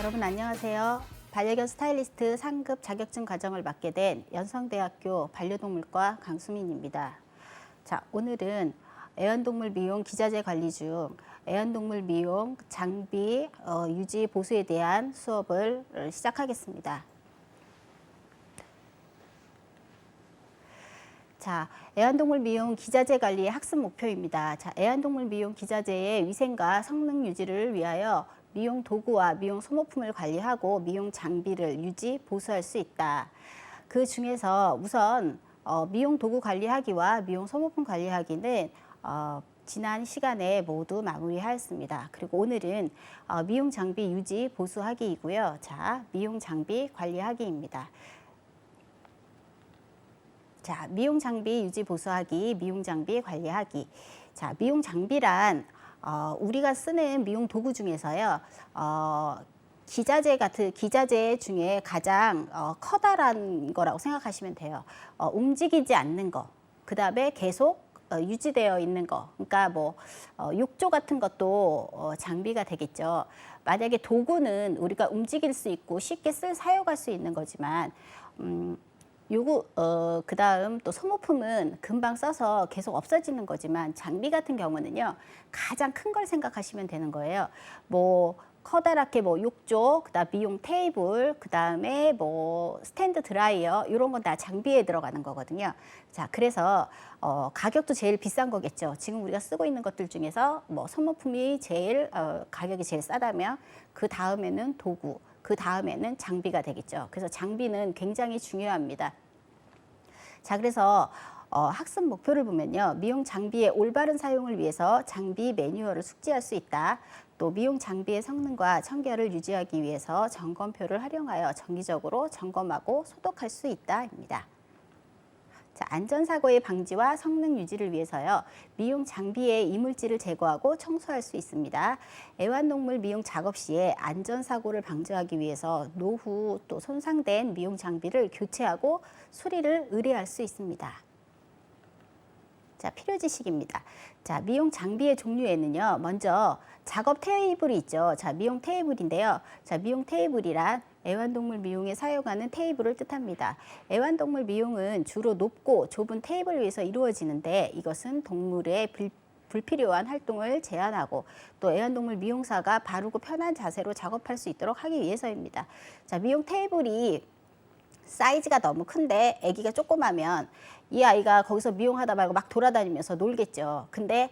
여러분 안녕하세요. 반려견 스타일리스트 상급 자격증 과정을 맡게 된 연성대학교 반려동물과 강수민입니다. 자, 오늘은 애완동물 미용 기자재 관리 중 애완동물 미용 장비 유지 보수에 대한 수업을 시작하겠습니다. 자, 애완동물 미용 기자재 관리의 학습 목표입니다. 자, 애완동물 미용 기자재의 위생과 성능 유지를 위하여 미용 도구와 미용 소모품을 관리하고 미용 장비를 유지, 보수할 수 있다. 그 중에서 우선 미용 도구 관리하기와 미용 소모품 관리하기는 지난 시간에 모두 마무리하였습니다. 그리고 오늘은 미용 장비 유지, 보수하기이고요. 자, 미용 장비 관리하기입니다. 자, 미용 장비 유지 보수하기, 미용 장비 관리하기. 자, 미용 장비란 우리가 쓰는 미용 도구 중에서요. 기자재 중에 가장 커다란 거라고 생각하시면 돼요. 움직이지 않는 거. 그다음에 계속 유지되어 있는 거. 그러니까 뭐 욕조 같은 것도 장비가 되겠죠. 만약에 도구는 우리가 움직일 수 있고 쉽게 사용할 수 있는 거지만 그다음 또 소모품은 금방 써서 계속 없어지는 거지만 장비 같은 경우는요, 가장 큰 걸 생각하시면 되는 거예요. 뭐 커다랗게 뭐 욕조, 그다음 미용 테이블, 그다음에 뭐 스탠드 드라이어 이런 건 다 장비에 들어가는 거거든요. 자, 그래서 가격도 제일 비싼 거겠죠. 지금 우리가 쓰고 있는 것들 중에서 뭐 소모품이 제일 가격이 제일 싸다면 그 다음에는 도구, 그 다음에는 장비가 되겠죠. 그래서 장비는 굉장히 중요합니다. 자, 그래서 학습 목표를 보면요. 미용 장비의 올바른 사용을 위해서 장비 매뉴얼을 숙지할 수 있다. 또 미용 장비의 성능과 청결을 유지하기 위해서 점검표를 활용하여 정기적으로 점검하고 소독할 수 있다입니다. 자, 안전사고의 방지와 성능 유지를 위해서요. 미용 장비의 이물질을 제거하고 청소할 수 있습니다. 애완동물 미용 작업 시에 안전사고를 방지하기 위해서 노후 또 손상된 미용 장비를 교체하고 수리를 의뢰할 수 있습니다. 자, 필요 지식입니다. 자, 미용 장비의 종류에는요. 먼저 작업 테이블이 있죠. 자, 미용 테이블인데요. 자, 미용 테이블이란 애완동물 미용에 사용하는 테이블을 뜻합니다. 애완동물 미용은 주로 높고 좁은 테이블 위에서 이루어지는데 이것은 동물의 불필요한 활동을 제한하고 또 애완동물 미용사가 바르고 편한 자세로 작업할 수 있도록 하기 위해서입니다. 자, 미용 테이블이 사이즈가 너무 큰데 아기가 조그마면 이 아이가 거기서 미용하다 말고 막 돌아다니면서 놀겠죠. 근데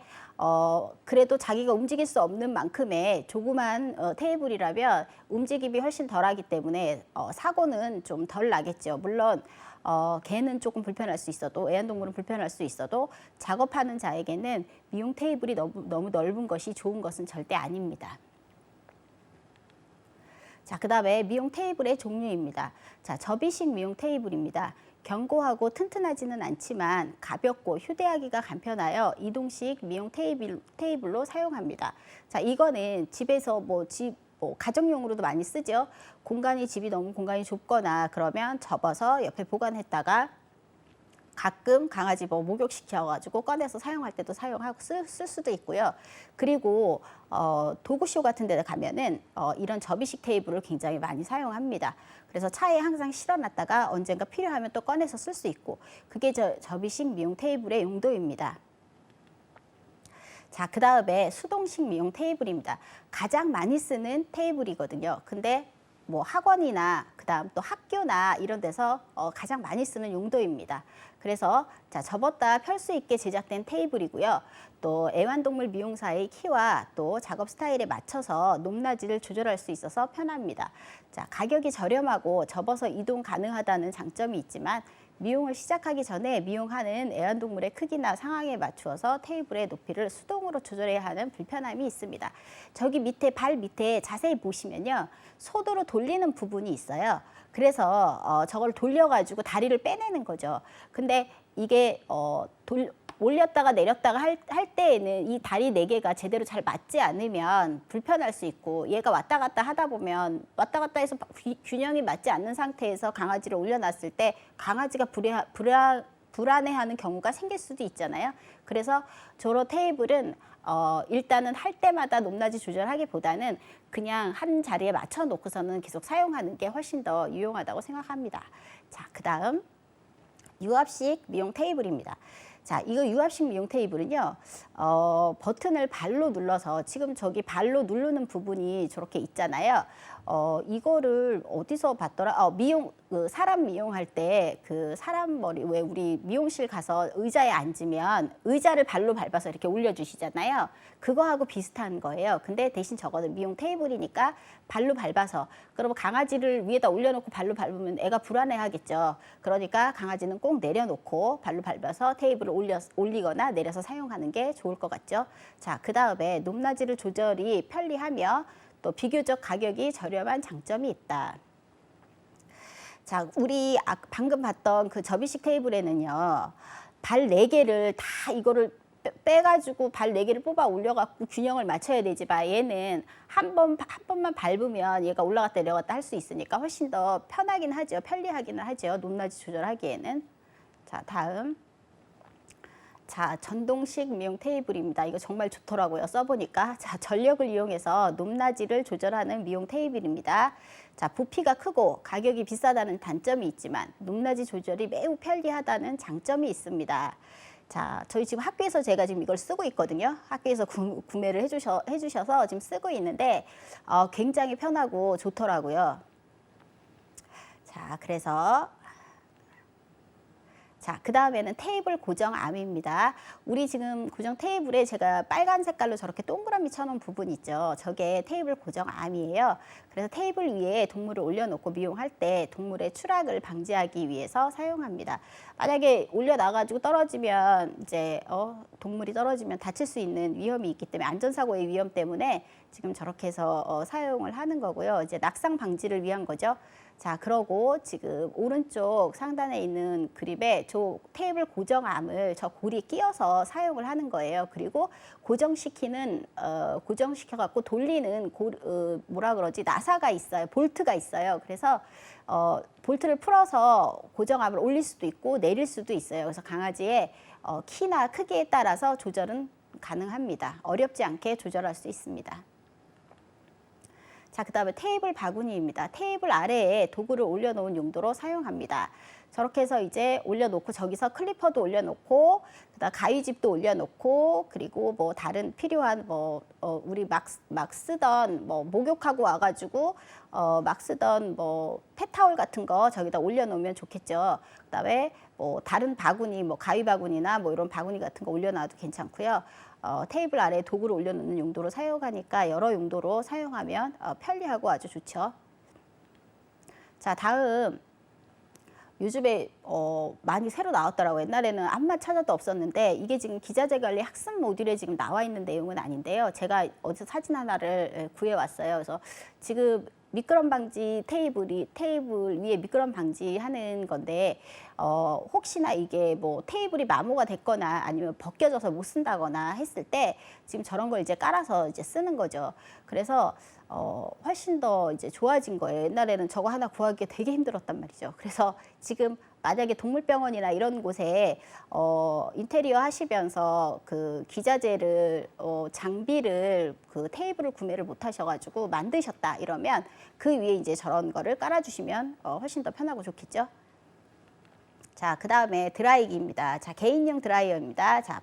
그래도 자기가 움직일 수 없는 만큼의 조그만 테이블이라면 움직임이 훨씬 덜하기 때문에 사고는 좀 덜 나겠죠. 물론 개는 조금 불편할 수 있어도 애완동물은 불편할 수 있어도 작업하는 자에게는 미용 테이블이 너무 넓은 것이 좋은 것은 절대 아닙니다. 자, 그다음에 미용 테이블의 종류입니다. 자, 접이식 미용 테이블입니다. 견고하고 튼튼하지는 않지만 가볍고 휴대하기가 간편하여 이동식 미용 테이블로 사용합니다. 자, 이거는 집에서 가정용으로도 많이 쓰죠. 집이 너무 공간이 좁거나 그러면 접어서 옆에 보관했다가 가끔 강아지 목욕시켜가지고 꺼내서 사용할 때도 사용하고 쓸 수도 있고요. 그리고 도구쇼 같은 데 가면은 이런 접이식 테이블을 굉장히 많이 사용합니다. 그래서 차에 항상 실어놨다가 언젠가 필요하면 또 꺼내서 쓸 수 있고 그게 접이식 미용 테이블의 용도입니다. 자, 그 다음에 수동식 미용 테이블입니다. 가장 많이 쓰는 테이블이거든요. 근데 뭐 학원이나 그다음 또 학교나 이런 데서 가장 많이 쓰는 용도입니다. 그래서 자, 접었다 펼 수 있게 제작된 테이블이고요. 또 애완동물 미용사의 키와 또 작업 스타일에 맞춰서 높낮이를 조절할 수 있어서 편합니다. 자, 가격이 저렴하고 접어서 이동 가능하다는 장점이 있지만 미용을 시작하기 전에 미용하는 애완동물의 크기나 상황에 맞추어서 테이블의 높이를 수동으로 조절해야 하는 불편함이 있습니다. 저기 밑에 발 밑에 자세히 보시면요. 손으로 돌리는 부분이 있어요. 그래서 저걸 돌려가지고 다리를 빼내는 거죠. 근데 이게 올렸다가 내렸다가 할 때에는 이 다리 4개가 제대로 잘 맞지 않으면 불편할 수 있고 얘가 왔다 갔다 하다 보면 왔다 갔다 해서 균형이 맞지 않는 상태에서 강아지를 올려놨을 때 강아지가 불안해하는 경우가 생길 수도 있잖아요. 그래서 저런 테이블은 일단은 할 때마다 높낮이 조절하기보다는 그냥 한 자리에 맞춰 놓고서는 계속 사용하는 게 훨씬 더 유용하다고 생각합니다. 자, 그다음 유압식 미용 테이블입니다. 자, 이거 유압식 미용 테이블은요, 버튼을 발로 눌러서 지금 저기 발로 누르는 부분이 저렇게 있잖아요. 이거를 어디서 봤더라? 사람 미용할 때 그 사람 머리, 왜 우리 미용실 가서 의자에 앉으면 의자를 발로 밟아서 이렇게 올려주시잖아요. 그거하고 비슷한 거예요. 근데 대신 저거는 미용 테이블이니까 발로 밟아서, 그러면 강아지를 위에다 올려놓고 발로 밟으면 애가 불안해 하겠죠. 그러니까 강아지는 꼭 내려놓고 발로 밟아서 테이블을 올리거나 내려서 사용하는 게 좋을 것 같죠. 자, 그 다음에 높낮이를 조절이 편리하며 또 비교적 가격이 저렴한 장점이 있다. 자, 우리 방금 봤던 그 접이식 테이블에는요, 발 4개를 다 이거를 빼가지고 발 4개를 뽑아 올려갖고 균형을 맞춰야 되지만 얘는 한 번만 밟으면 얘가 올라갔다 내려갔다 할 수 있으니까 훨씬 더 편하긴 하죠. 편리하기는 하죠. 높낮이 조절하기에는. 자, 다음. 자, 전동식 미용 테이블입니다. 이거 정말 좋더라고요. 써보니까. 자, 전력을 이용해서 높낮이를 조절하는 미용 테이블입니다. 자, 부피가 크고 가격이 비싸다는 단점이 있지만 높낮이 조절이 매우 편리하다는 장점이 있습니다. 자, 저희 지금 학교에서 제가 지금 이걸 쓰고 있거든요. 학교에서 구매를 해주셔서 지금 쓰고 있는데 굉장히 편하고 좋더라고요. 자, 그래서 자, 그 다음에는 테이블 고정 암입니다. 우리 지금 고정 테이블에 제가 빨간 색깔로 저렇게 동그라미 쳐놓은 부분 있죠. 저게 테이블 고정 암이에요. 그래서 테이블 위에 동물을 올려놓고 미용할 때 동물의 추락을 방지하기 위해서 사용합니다. 만약에 올려놔가지고 떨어지면 이제 동물이 떨어지면 다칠 수 있는 위험이 있기 때문에 안전사고의 위험 때문에 지금 저렇게 해서 사용을 하는 거고요. 이제 낙상 방지를 위한 거죠. 자, 그러고 지금 오른쪽 상단에 있는 그립에 저 테이블 고정암을 저 고리에 끼워서 사용을 하는 거예요. 그리고 고정시켜갖고 돌리는 뭐라 그러지? 나사가 있어요. 볼트가 있어요. 그래서 볼트를 풀어서 고정암을 올릴 수도 있고 내릴 수도 있어요. 그래서 강아지의 키나 크기에 따라서 조절은 가능합니다. 어렵지 않게 조절할 수 있습니다. 자, 그 다음에 테이블 바구니입니다. 테이블 아래에 도구를 올려놓은 용도로 사용합니다. 저렇게 해서 이제 올려놓고 저기서 클리퍼도 올려놓고 그다음 가위집도 올려놓고 그리고 뭐 다른 필요한 우리 막 쓰던 목욕하고 와가지고 막 쓰던 폐타올 같은 거 저기다 올려놓으면 좋겠죠. 그다음에 다른 바구니 가위 바구니나 이런 바구니 같은 거 올려놔도 괜찮고요. 테이블 아래에 도구를 올려놓는 용도로 사용하니까 여러 용도로 사용하면 편리하고 아주 좋죠. 자, 다음 요즘에 많이 새로 나왔더라고요. 옛날에는 암만 찾아도 없었는데 이게 지금 기자재 관리 학습 모듈에 지금 나와 있는 내용은 아닌데요. 제가 어디서 사진 하나를 구해왔어요. 그래서 지금 미끄럼 방지 테이블 위에 미끄럼 방지하는 건데 혹시나 이게 테이블이 마모가 됐거나 아니면 벗겨져서 못 쓴다거나 했을 때 지금 저런 걸 이제 깔아서 이제 쓰는 거죠. 그래서 훨씬 더 이제 좋아진 거예요. 옛날에는 저거 하나 구하기 되게 힘들었단 말이죠. 그래서 지금 만약에 동물병원이나 이런 곳에 인테리어 하시면서 그 기자재를 장비를 그 테이블을 구매를 못 하셔가지고 만드셨다 이러면 그 위에 이제 저런 거를 깔아주시면 훨씬 더 편하고 좋겠죠. 자, 그 다음에 드라이기입니다. 자, 개인용 드라이어입니다. 자,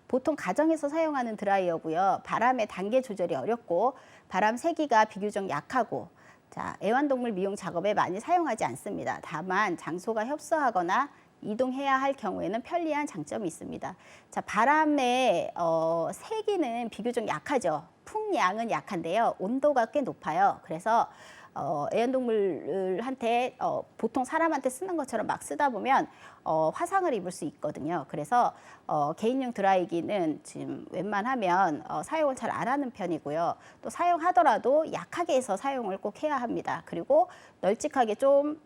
보통 가정에서 사용하는 드라이어고요. 바람의 단계 조절이 어렵고 바람 세기가 비교적 약하고 자, 애완동물 미용 작업에 많이 사용하지 않습니다. 다만 장소가 협소하거나 이동해야 할 경우에는 편리한 장점이 있습니다. 자, 바람의 세기는 비교적 약하죠. 풍량은 약한데요. 온도가 꽤 높아요. 그래서 애완동물한테 보통 사람한테 쓰는 것처럼 막 쓰다 보면 화상을 입을 수 있거든요. 그래서 개인용 드라이기는 지금 웬만하면 사용을 잘 안 하는 편이고요. 또 사용하더라도 약하게 해서 사용을 꼭 해야 합니다. 그리고 널찍하게 좀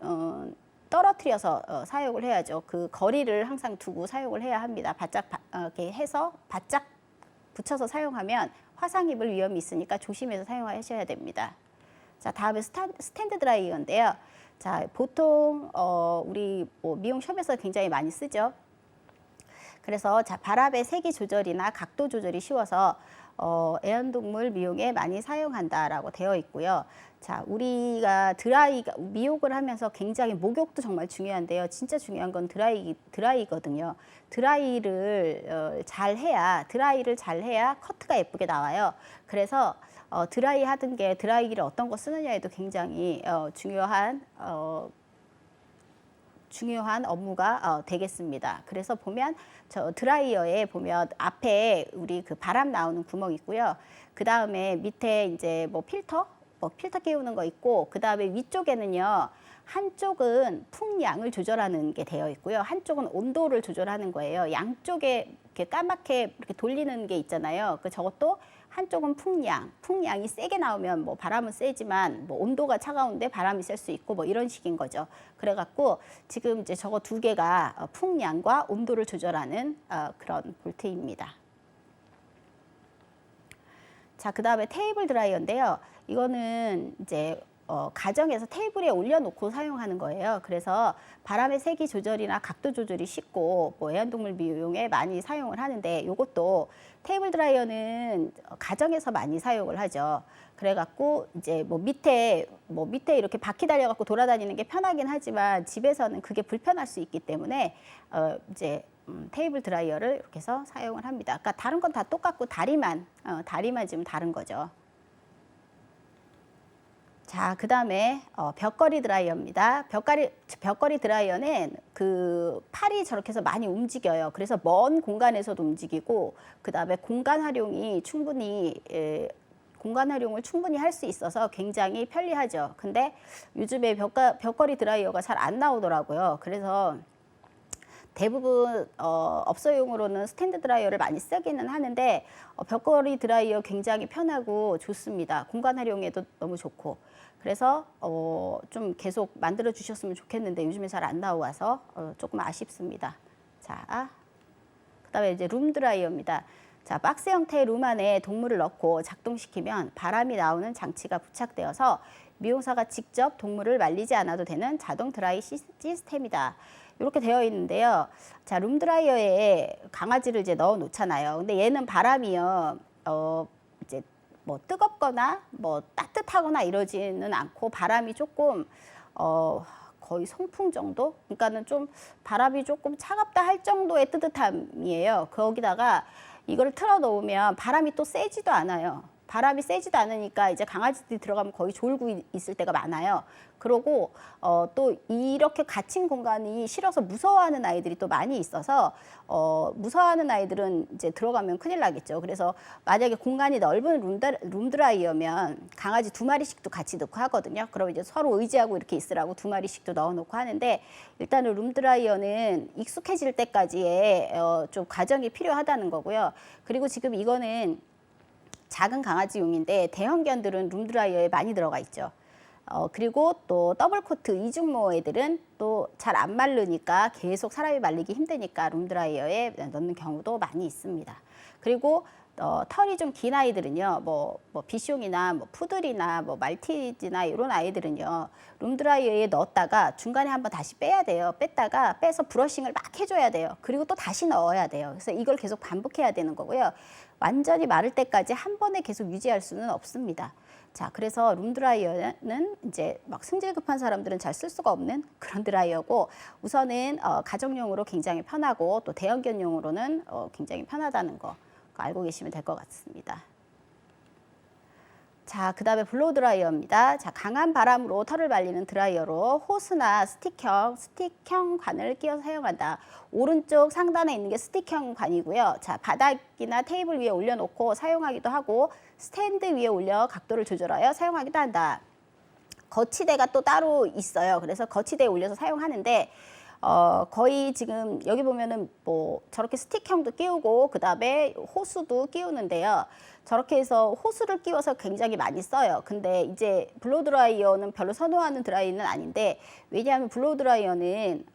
떨어뜨려서 사용을 해야죠. 그 거리를 항상 두고 사용을 해야 합니다. 이렇게 해서 바짝 붙여서 사용하면 화상 입을 위험이 있으니까 조심해서 사용하셔야 됩니다. 자, 다음에 스탠드 드라이어인데요. 자, 보통 우리 미용숍에서 굉장히 많이 쓰죠. 그래서 자, 바람의 세기 조절이나 각도 조절이 쉬워서 애완동물 미용에 많이 사용한다라고 되어 있고요. 자, 우리가 미용을 하면서 굉장히 목욕도 정말 중요한데요. 진짜 중요한 건 드라이거든요. 드라이를 잘 해야 커트가 예쁘게 나와요. 그래서 드라이기를 어떤 거 쓰느냐에도 굉장히 중요한 업무가 되겠습니다. 그래서 보면 저 드라이어에 보면 앞에 우리 그 바람 나오는 구멍 있고요. 그 다음에 밑에 이제 뭐 필터 끼우는 거 있고, 그 다음에 위쪽에는요, 한쪽은 풍량을 조절하는 게 되어 있고요. 한쪽은 온도를 조절하는 거예요. 양쪽에 이렇게 까맣게 이렇게 돌리는 게 있잖아요. 저것도 한쪽은 풍량이 세게 나오면 뭐 바람은 세지만 뭐 온도가 차가운데 바람이 셀 수 있고 뭐 이런 식인 거죠. 그래갖고 지금 이제 저거 두 개가 풍량과 온도를 조절하는 그런 볼트입니다. 자, 그 다음에 테이블 드라이어인데요. 이거는 이제 가정에서 테이블에 올려놓고 사용하는 거예요. 그래서 바람의 세기 조절이나 각도 조절이 쉽고 뭐 애완동물 미용에 많이 사용을 하는데, 이것도 테이블 드라이어는 가정에서 많이 사용을 하죠. 그래갖고 이제 뭐 밑에 이렇게 바퀴 달려갖고 돌아다니는 게 편하긴 하지만 집에서는 그게 불편할 수 있기 때문에 이제 테이블 드라이어를 이렇게 해서 사용을 합니다. 그러니까 다른 건 다 똑같고 다리만 좀 다른 거죠. 자, 그 다음에 벽걸이 드라이어입니다. 벽걸이 드라이어는 그 팔이 저렇게 해서 많이 움직여요. 그래서 먼 공간에서도 움직이고, 그 다음에 공간 활용을 충분히 할 수 있어서 굉장히 편리하죠. 근데 요즘에 벽걸이 드라이어가 잘 안 나오더라고요. 그래서 대부분 업소용으로는 스탠드 드라이어를 많이 쓰기는 하는데, 벽걸이 드라이어 굉장히 편하고 좋습니다. 공간 활용에도 너무 좋고. 그래서 좀 계속 만들어 주셨으면 좋겠는데 요즘에 잘 안 나와서 조금 아쉽습니다. 자, 그다음에 이제 룸 드라이어입니다. 자, 박스 형태의 룸 안에 동물을 넣고 작동시키면 바람이 나오는 장치가 부착되어서 미용사가 직접 동물을 말리지 않아도 되는 자동 드라이 시스템이다. 이렇게 되어 있는데요. 자, 룸 드라이어에 강아지를 이제 넣어 놓잖아요. 근데 얘는 바람이요, 이제 뭐 뜨겁거나 뭐 따뜻하거나 이러지는 않고, 바람이 조금 거의 송풍 정도? 그러니까는 좀 바람이 조금 차갑다 할 정도의 뜨뜻함이에요. 거기다가 이걸 틀어 놓으면 바람이 또 세지도 않아요. 바람이 세지도 않으니까 이제 강아지들이 들어가면 거의 졸고 있을 때가 많아요. 그러고 또 이렇게 갇힌 공간이 싫어서 무서워하는 아이들이 또 많이 있어서 무서워하는 아이들은 이제 들어가면 큰일 나겠죠. 그래서 만약에 공간이 넓은 룸드라이어면 강아지 2마리씩도 같이 넣고 하거든요. 그럼 이제 서로 의지하고 이렇게 있으라고 2마리씩도 넣어놓고 하는데, 일단은 룸드라이어는 익숙해질 때까지의 좀 과정이 필요하다는 거고요. 그리고 지금 이거는 작은 강아지용인데 대형견들은 룸드라이어에 많이 들어가 있죠. 그리고 또 더블코트 이중모 애들은 또 잘 안 마르니까 계속 사람이 말리기 힘드니까 룸드라이어에 넣는 경우도 많이 있습니다. 그리고 털이 좀 긴 아이들은요, 뭐 비숑이나 뭐 푸들이나 뭐 말티즈나 이런 아이들은요, 룸드라이어에 넣었다가 중간에 한번 다시 빼야 돼요. 빼서 브러싱을 막 해줘야 돼요. 그리고 또 다시 넣어야 돼요. 그래서 이걸 계속 반복해야 되는 거고요. 완전히 마를 때까지 한 번에 계속 유지할 수는 없습니다. 자, 그래서 룸드라이어는 이제 막 승질 급한 사람들은 잘 쓸 수가 없는 그런 드라이어고, 우선은 가정용으로 굉장히 편하고 또 대형견용으로는 굉장히 편하다는 거 알고 계시면 될 것 같습니다. 자, 그 다음에 블로우 드라이어입니다. 자, 강한 바람으로 털을 말리는 드라이어로 호스나 스틱형 관을 끼워 사용한다. 오른쪽 상단에 있는 게 스틱형 관이고요. 자, 바닥이나 테이블 위에 올려놓고 사용하기도 하고, 스탠드 위에 올려 각도를 조절하여 사용하기도 한다. 거치대가 또 따로 있어요. 그래서 거치대에 올려서 사용하는데, 거의 지금 여기 보면은 뭐 저렇게 스틱형도 끼우고 그 다음에 호수도 끼우는데요. 저렇게 해서 호수를 끼워서 굉장히 많이 써요. 근데 이제 블로우 드라이어는 별로 선호하는 드라이는 아닌데, 왜냐하면 블로우 드라이어는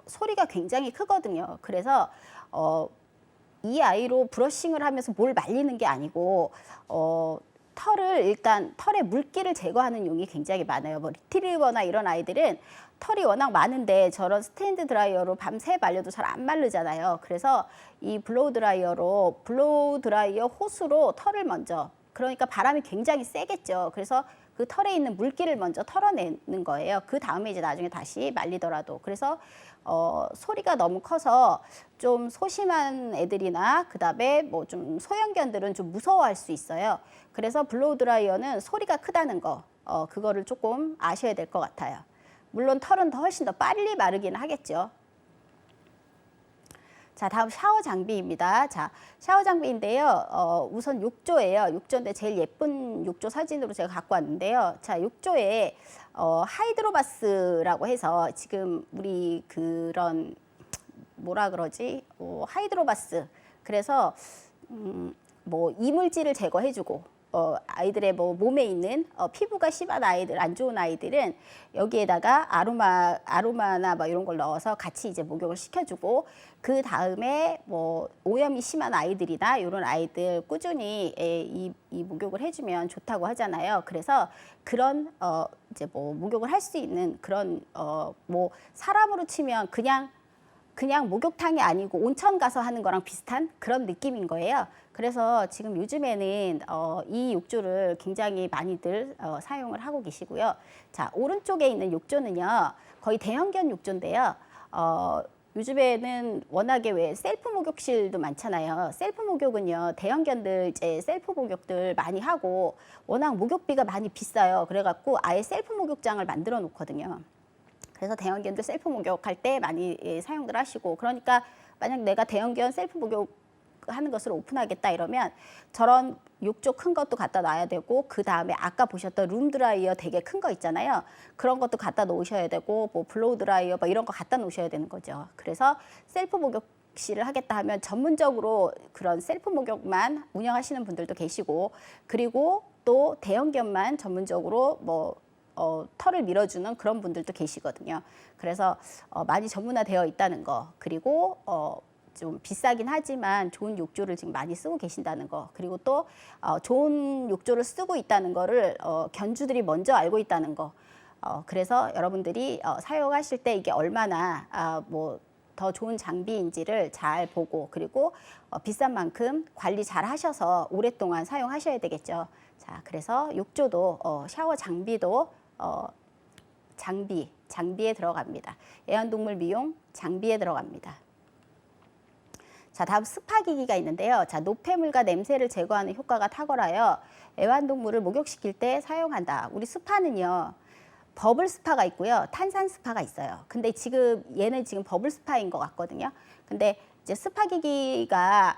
소리가 굉장히 크거든요. 그래서 이 아이로 브러싱을 하면서 뭘 말리는 게 아니고 털의 물기를 제거하는 용이 굉장히 많아요. 뭐 리트리버나 이런 아이들은 털이 워낙 많은데 저런 스탠드 드라이어로 밤새 말려도 잘 안 마르잖아요. 그래서 이 블로우 드라이어 호스로 털을 먼저, 그러니까 바람이 굉장히 세겠죠. 그래서 그 털에 있는 물기를 먼저 털어내는 거예요. 그 다음에 이제 나중에 다시 말리더라도. 그래서 소리가 너무 커서 좀 소심한 애들이나 그다음에 뭐 좀 소형견들은 좀 무서워할 수 있어요. 그래서 블로우 드라이어는 소리가 크다는 거, 그거를 조금 아셔야 될 것 같아요. 물론 털은 훨씬 더 빨리 마르긴 하겠죠. 자, 다음 샤워 장비입니다. 자, 샤워 장비인데요. 우선 욕조예요. 욕조인데 제일 예쁜 욕조 사진으로 제가 갖고 왔는데요. 자, 욕조에 하이드로바스라고 해서 지금 우리 그런 뭐라 그러지? 하이드로바스. 그래서 뭐 이물질을 제거해주고 아이들의 뭐 몸에 있는 피부가 심한 아이들, 안 좋은 아이들은 여기에다가 아로마나 뭐 이런 걸 넣어서 같이 이제 목욕을 시켜주고, 그 다음에 뭐 오염이 심한 아이들이나 이런 아이들 꾸준히 이 목욕을 해주면 좋다고 하잖아요. 그래서 그런 이제 뭐 목욕을 할 수 있는 그런 뭐 사람으로 치면 그냥 목욕탕이 아니고 온천 가서 하는 거랑 비슷한 그런 느낌인 거예요. 그래서 지금 요즘에는 이 욕조를 굉장히 많이들 사용을 하고 계시고요. 자, 오른쪽에 있는 욕조는요, 거의 대형견 욕조인데요. 요즘에는 워낙에 왜 셀프 목욕실도 많잖아요. 셀프 목욕은요, 대형견들 이제 셀프 목욕들 많이 하고 워낙 목욕비가 많이 비싸요. 그래갖고 아예 셀프 목욕장을 만들어 놓거든요. 그래서 대형견들 셀프 목욕할 때 많이 사용들 하시고, 그러니까 만약 내가 대형견 셀프 목욕 하는 것을 오픈하겠다 이러면 저런 욕조 큰 것도 갖다 놔야 되고, 그 다음에 아까 보셨던 룸 드라이어 되게 큰 거 있잖아요. 그런 것도 갖다 놓으셔야 되고, 뭐 블로우 드라이어 뭐 이런 거 갖다 놓으셔야 되는 거죠. 그래서 셀프 목욕실을 하겠다 하면 전문적으로 그런 셀프 목욕만 운영하시는 분들도 계시고, 그리고 또 대형견만 전문적으로 뭐 털을 밀어주는 그런 분들도 계시거든요. 그래서 많이 전문화되어 있다는 거, 그리고 좀 비싸긴 하지만 좋은 욕조를 지금 많이 쓰고 계신다는 거, 그리고 또 좋은 욕조를 쓰고 있다는 거를 견주들이 먼저 알고 있다는 거, 그래서 여러분들이 사용하실 때 이게 얼마나 뭐 더 좋은 장비인지를 잘 보고, 그리고 비싼 만큼 관리 잘 하셔서 오랫동안 사용하셔야 되겠죠. 자, 그래서 욕조도 샤워 장비도 장비에 들어갑니다. 애완동물 미용 장비에 들어갑니다. 자, 다음 스파기기가 있는데요. 자, 노폐물과 냄새를 제거하는 효과가 탁월하여 애완동물을 목욕시킬 때 사용한다. 우리 스파는요, 버블 스파가 있고요, 탄산 스파가 있어요. 근데 지금 얘는 지금 버블 스파인 것 같거든요. 근데 이제 스파기기가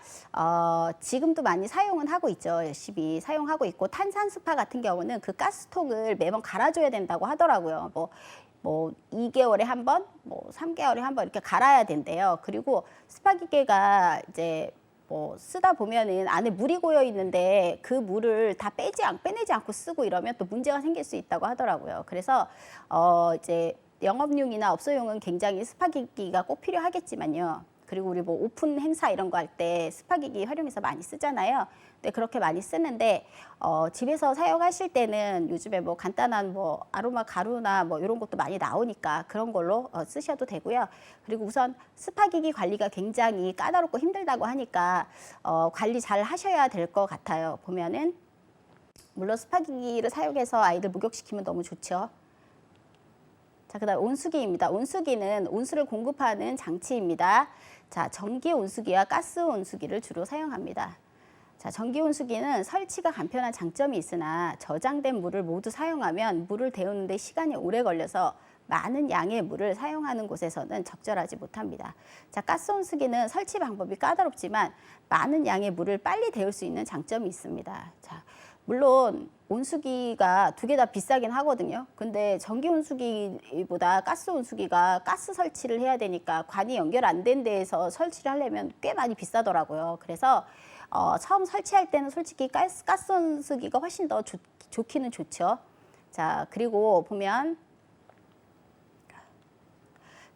지금도 많이 사용은 하고 있죠. 열심히 사용하고 있고, 탄산 스파 같은 경우는 그 가스통을 매번 갈아줘야 된다고 하더라고요. 뭐 2개월에 한 번, 뭐 3개월에 한 번 이렇게 갈아야 된대요. 그리고 스파기계가 이제 뭐 쓰다 보면은 안에 물이 고여 있는데 그 물을 다 빼내지 않고 쓰고 이러면 또 문제가 생길 수 있다고 하더라고요. 그래서 이제 영업용이나 업소용은 굉장히 스파기기가 꼭 필요하겠지만요. 그리고 우리 뭐 오픈 행사 이런 거 할 때 스파기기 활용해서 많이 쓰잖아요. 근데 그렇게 많이 쓰는데 집에서 사용하실 때는 요즘에 뭐 간단한 뭐 아로마 가루나 뭐 이런 것도 많이 나오니까 그런 걸로 쓰셔도 되고요. 그리고 우선 스파기기 관리가 굉장히 까다롭고 힘들다고 하니까 관리 잘 하셔야 될 것 같아요. 보면은 물론 스파기기를 사용해서 아이들 목욕시키면 너무 좋죠. 자, 그다음 온수기입니다. 온수기는 온수를 공급하는 장치입니다. 자, 전기 온수기와 가스 온수기를 주로 사용합니다. 자, 전기 온수기는 설치가 간편한 장점이 있으나 저장된 물을 모두 사용하면 물을 데우는 데 시간이 오래 걸려서 많은 양의 물을 사용하는 곳에서는 적절하지 못합니다. 자, 가스 온수기는 설치 방법이 까다롭지만 많은 양의 물을 빨리 데울 수 있는 장점이 있습니다. 자, 물론 온수기가 두 개 다 비싸긴 하거든요. 근데 전기 온수기보다 가스 온수기가 가스 설치를 해야 되니까 관이 연결 안 된 데에서 설치를 하려면 꽤 많이 비싸더라고요. 그래서 처음 설치할 때는 솔직히 가스 온수기가 훨씬 더 좋기는 좋죠. 자, 그리고 보면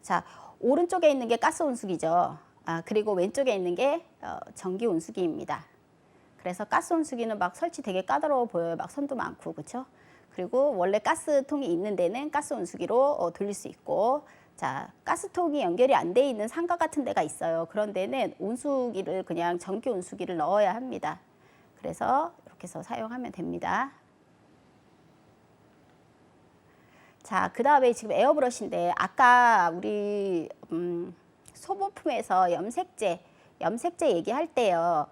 자, 오른쪽에 있는 게 가스 온수기죠. 그리고 왼쪽에 있는 게 전기 온수기입니다. 그래서 가스 온수기는 막 설치 되게 까다로워 보여요. 막 선도 많고, 그렇죠? 그리고 원래 가스통이 있는 데는 가스 온수기로 돌릴 수 있고, 자, 가스통이 연결이 안 돼 있는 상가 같은 데가 있어요. 그런 데는 온수기를 그냥 전기 온수기를 넣어야 합니다. 그래서 이렇게 해서 사용하면 됩니다. 자, 그 다음에 지금 에어브러쉬인데 아까 우리 소모품에서 염색제 얘기할 때요.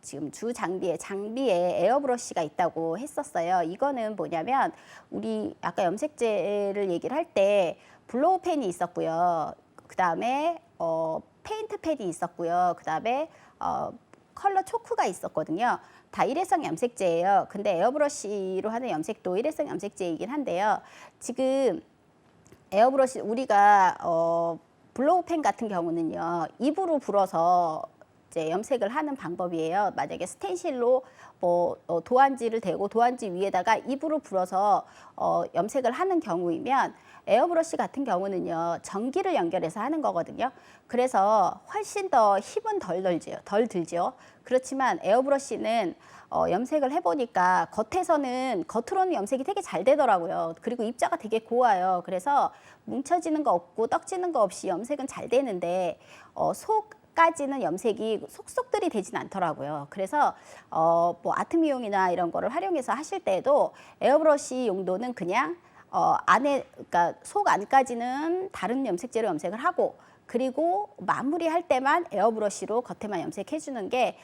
지금 장비에 에어브러쉬가 있다고 했었어요. 이거는 뭐냐면 우리 아까 염색제를 얘기를 할 때 블로우 펜이 있었고요. 그 다음에 페인트 펜이 있었고요. 그 다음에 컬러 초크가 있었거든요. 다 일회성 염색제예요. 근데 에어브러쉬로 하는 염색도 일회성 염색제이긴 한데요. 지금 에어브러쉬 우리가 블로우 펜 같은 경우는요. 입으로 불어서 이제 염색을 하는 방법이에요. 만약에 스텐실로 뭐 도안지를 대고 도안지 위에다가 입으로 불어서 염색을 하는 경우이면 에어브러쉬 같은 경우는요. 전기를 연결해서 하는 거거든요. 그래서 훨씬 더 힘은 덜 들죠. 그렇지만 에어브러쉬는 염색을 해보니까 겉으로는 염색이 되게 잘 되더라고요. 그리고 입자가 되게 고와요. 그래서 뭉쳐지는 거 없고 떡지는 거 없이 염색은 잘 되는데 속까지는 염색이 속속들이 되진 않더라고요. 그래서 뭐 아트 미용이나 이런 거를 활용해서 하실 때도 에어브러쉬 용도는 그냥 그러니까 속 안까지는 다른 염색제로 염색을 하고, 그리고 마무리할 때만 에어브러쉬로 겉에만 염색해 주는 게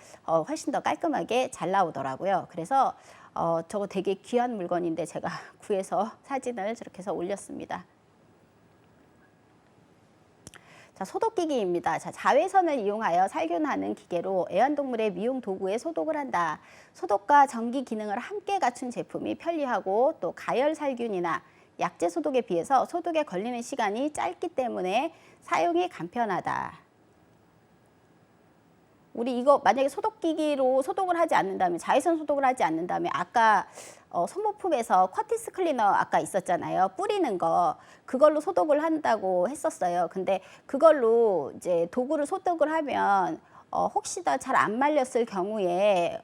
훨씬 더 깔끔하게 잘 나오더라고요. 그래서 저거 되게 귀한 물건인데 제가 구해서 사진을 저렇게 해서 올렸습니다. 자, 소독기기입니다. 자, 자외선을 이용하여 살균하는 기계로 애완동물의 미용 도구에 소독을 한다. 소독과 전기 기능을 함께 갖춘 제품이 편리하고 또 가열 살균이나 약제 소독에 비해서 소독에 걸리는 시간이 짧기 때문에 사용이 간편하다. 우리 이거 만약에 소독기기로 소독을 하지 않는다면, 자외선 소독을 하지 않는다면, 아까 소모품에서 쿼티스 클리너 아까 있었잖아요. 뿌리는 거. 그걸로 소독을 한다고 했었어요. 근데 그걸로 이제 도구를 소독을 하면 혹시나 잘 안 말렸을 경우에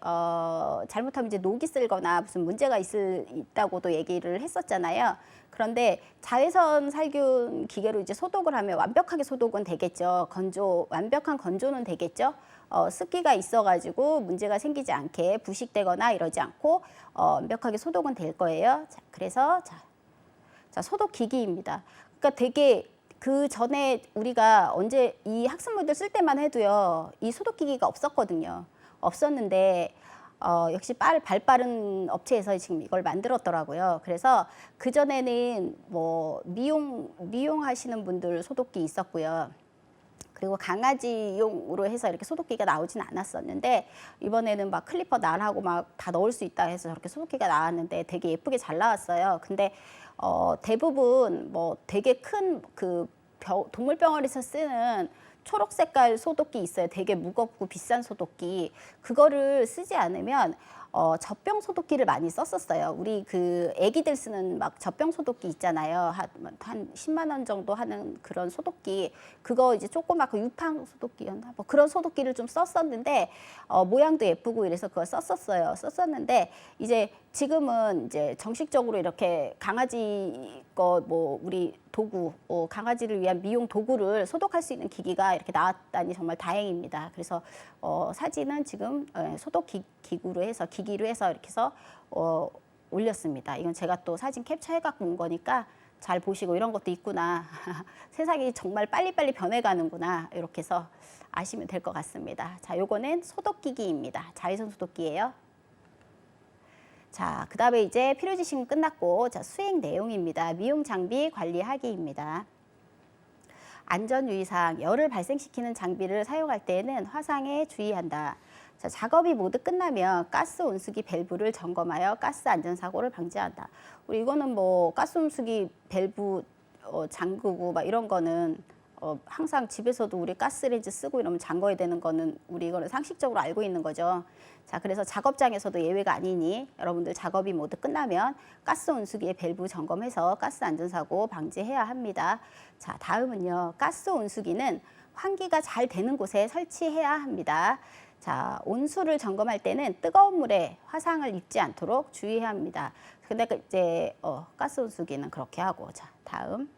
잘못하면 이제 녹이 쓸거나 무슨 문제가 있다고도 얘기를 했었잖아요. 그런데 자외선 살균 기계로 이제 소독을 하면 완벽하게 소독은 되겠죠. 완벽한 건조는 되겠죠. 습기가 있어가지고 문제가 생기지 않게 부식되거나 이러지 않고 완벽하게 소독은 될 거예요. 자, 그래서 자, 소독 기기입니다. 그러니까 되게 그 전에 우리가 언제 이 학습물들 쓸 때만 해도요, 이 소독기기가 없었거든요. 없었는데 역시 발 빠른 업체에서 지금 이걸 만들었더라고요. 그래서 그 전에는 뭐 미용하시는 분들 소독기 있었고요. 그리고 강아지용으로 해서 이렇게 소독기가 나오진 않았었는데, 이번에는 막 클리퍼 날하고 막 다 넣을 수 있다 해서 저렇게 소독기가 나왔는데 되게 예쁘게 잘 나왔어요. 근데 대부분 뭐 되게 큰 그 동물병원에서 쓰는 초록 색깔 소독기 있어요. 되게 무겁고 비싼 소독기. 그거를 쓰지 않으면 젖병 소독기를 많이 썼었어요. 우리 그 애기들 쓰는 막 젖병 소독기 있잖아요. 한 10만 원 정도 하는 그런 소독기. 그거 이제 조그맣고 유팡 소독기였나? 뭐 그런 소독기를 좀 썼었는데 모양도 예쁘고 이래서 그걸 썼었는데 이제 지금은 이제 정식적으로 이렇게 강아지 거 뭐 우리 도구, 강아지를 위한 미용 도구를 소독할 수 있는 기기가 이렇게 나왔다니 정말 다행입니다. 그래서 사진은 지금 소독 기기로 해서 이렇게 해서 올렸습니다. 이건 제가 또 사진 캡처해 갖고 온 거니까 잘 보시고 이런 것도 있구나. 세상이 정말 빨리빨리 변해가는구나. 이렇게 해서 아시면 될 것 같습니다. 자, 요거는 소독기기입니다. 자외선 소독기예요. 자, 그 다음에 이제 필요지식은 끝났고, 자, 수행 내용입니다. 미용 장비 관리하기입니다. 안전유의사항, 열을 발생시키는 장비를 사용할 때에는 화상에 주의한다. 자, 작업이 모두 끝나면 가스 온수기 밸브를 점검하여 가스 안전사고를 방지한다. 우리 이거는 뭐 가스 온수기 밸브 잠그고 막 이런 거는 항상 집에서도 우리 가스레인지 쓰고 이러면 잠궈야 되는 거는 우리 이거는 상식적으로 알고 있는 거죠. 자, 그래서 작업장에서도 예외가 아니니 여러분들 작업이 모두 끝나면 가스 온수기의 밸브 점검해서 가스 안전사고 방지해야 합니다. 자, 다음은요. 가스 온수기는 환기가 잘 되는 곳에 설치해야 합니다. 자, 온수를 점검할 때는 뜨거운 물에 화상을 입지 않도록 주의해야 합니다. 근데 이제 가스 온수기는 그렇게 하고. 자, 다음.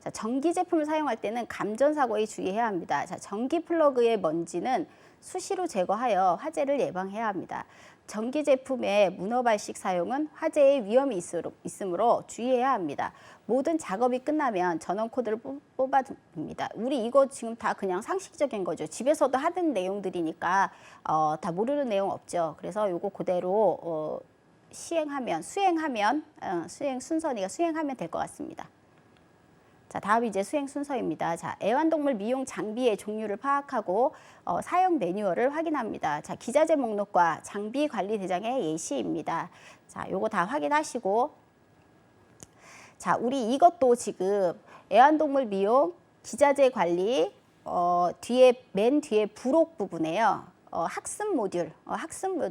자, 전기 제품을 사용할 때는 감전 사고에 주의해야 합니다. 자, 전기 플러그의 먼지는 수시로 제거하여 화재를 예방해야 합니다. 전기 제품의 문어발식 사용은 화재의 위험이 있으므로 주의해야 합니다. 모든 작업이 끝나면 전원 코드를 뽑아둡니다. 우리 이거 지금 다 그냥 상식적인 거죠. 집에서도 하는 내용들이니까 다 모르는 내용 없죠. 그래서 요거 그대로 수행하면 수행 순서니까 수행하면 될 것 같습니다. 자, 다음 이제 수행 순서입니다. 자, 애완동물 미용 장비의 종류를 파악하고 사용 매뉴얼을 확인합니다. 자, 기자재 목록과 장비 관리 대장의 예시입니다. 자, 요거 다 확인하시고, 자, 우리 이것도 지금 애완동물 미용 기자재 관리 맨 뒤에 부록 부분에요. 학습 모듈,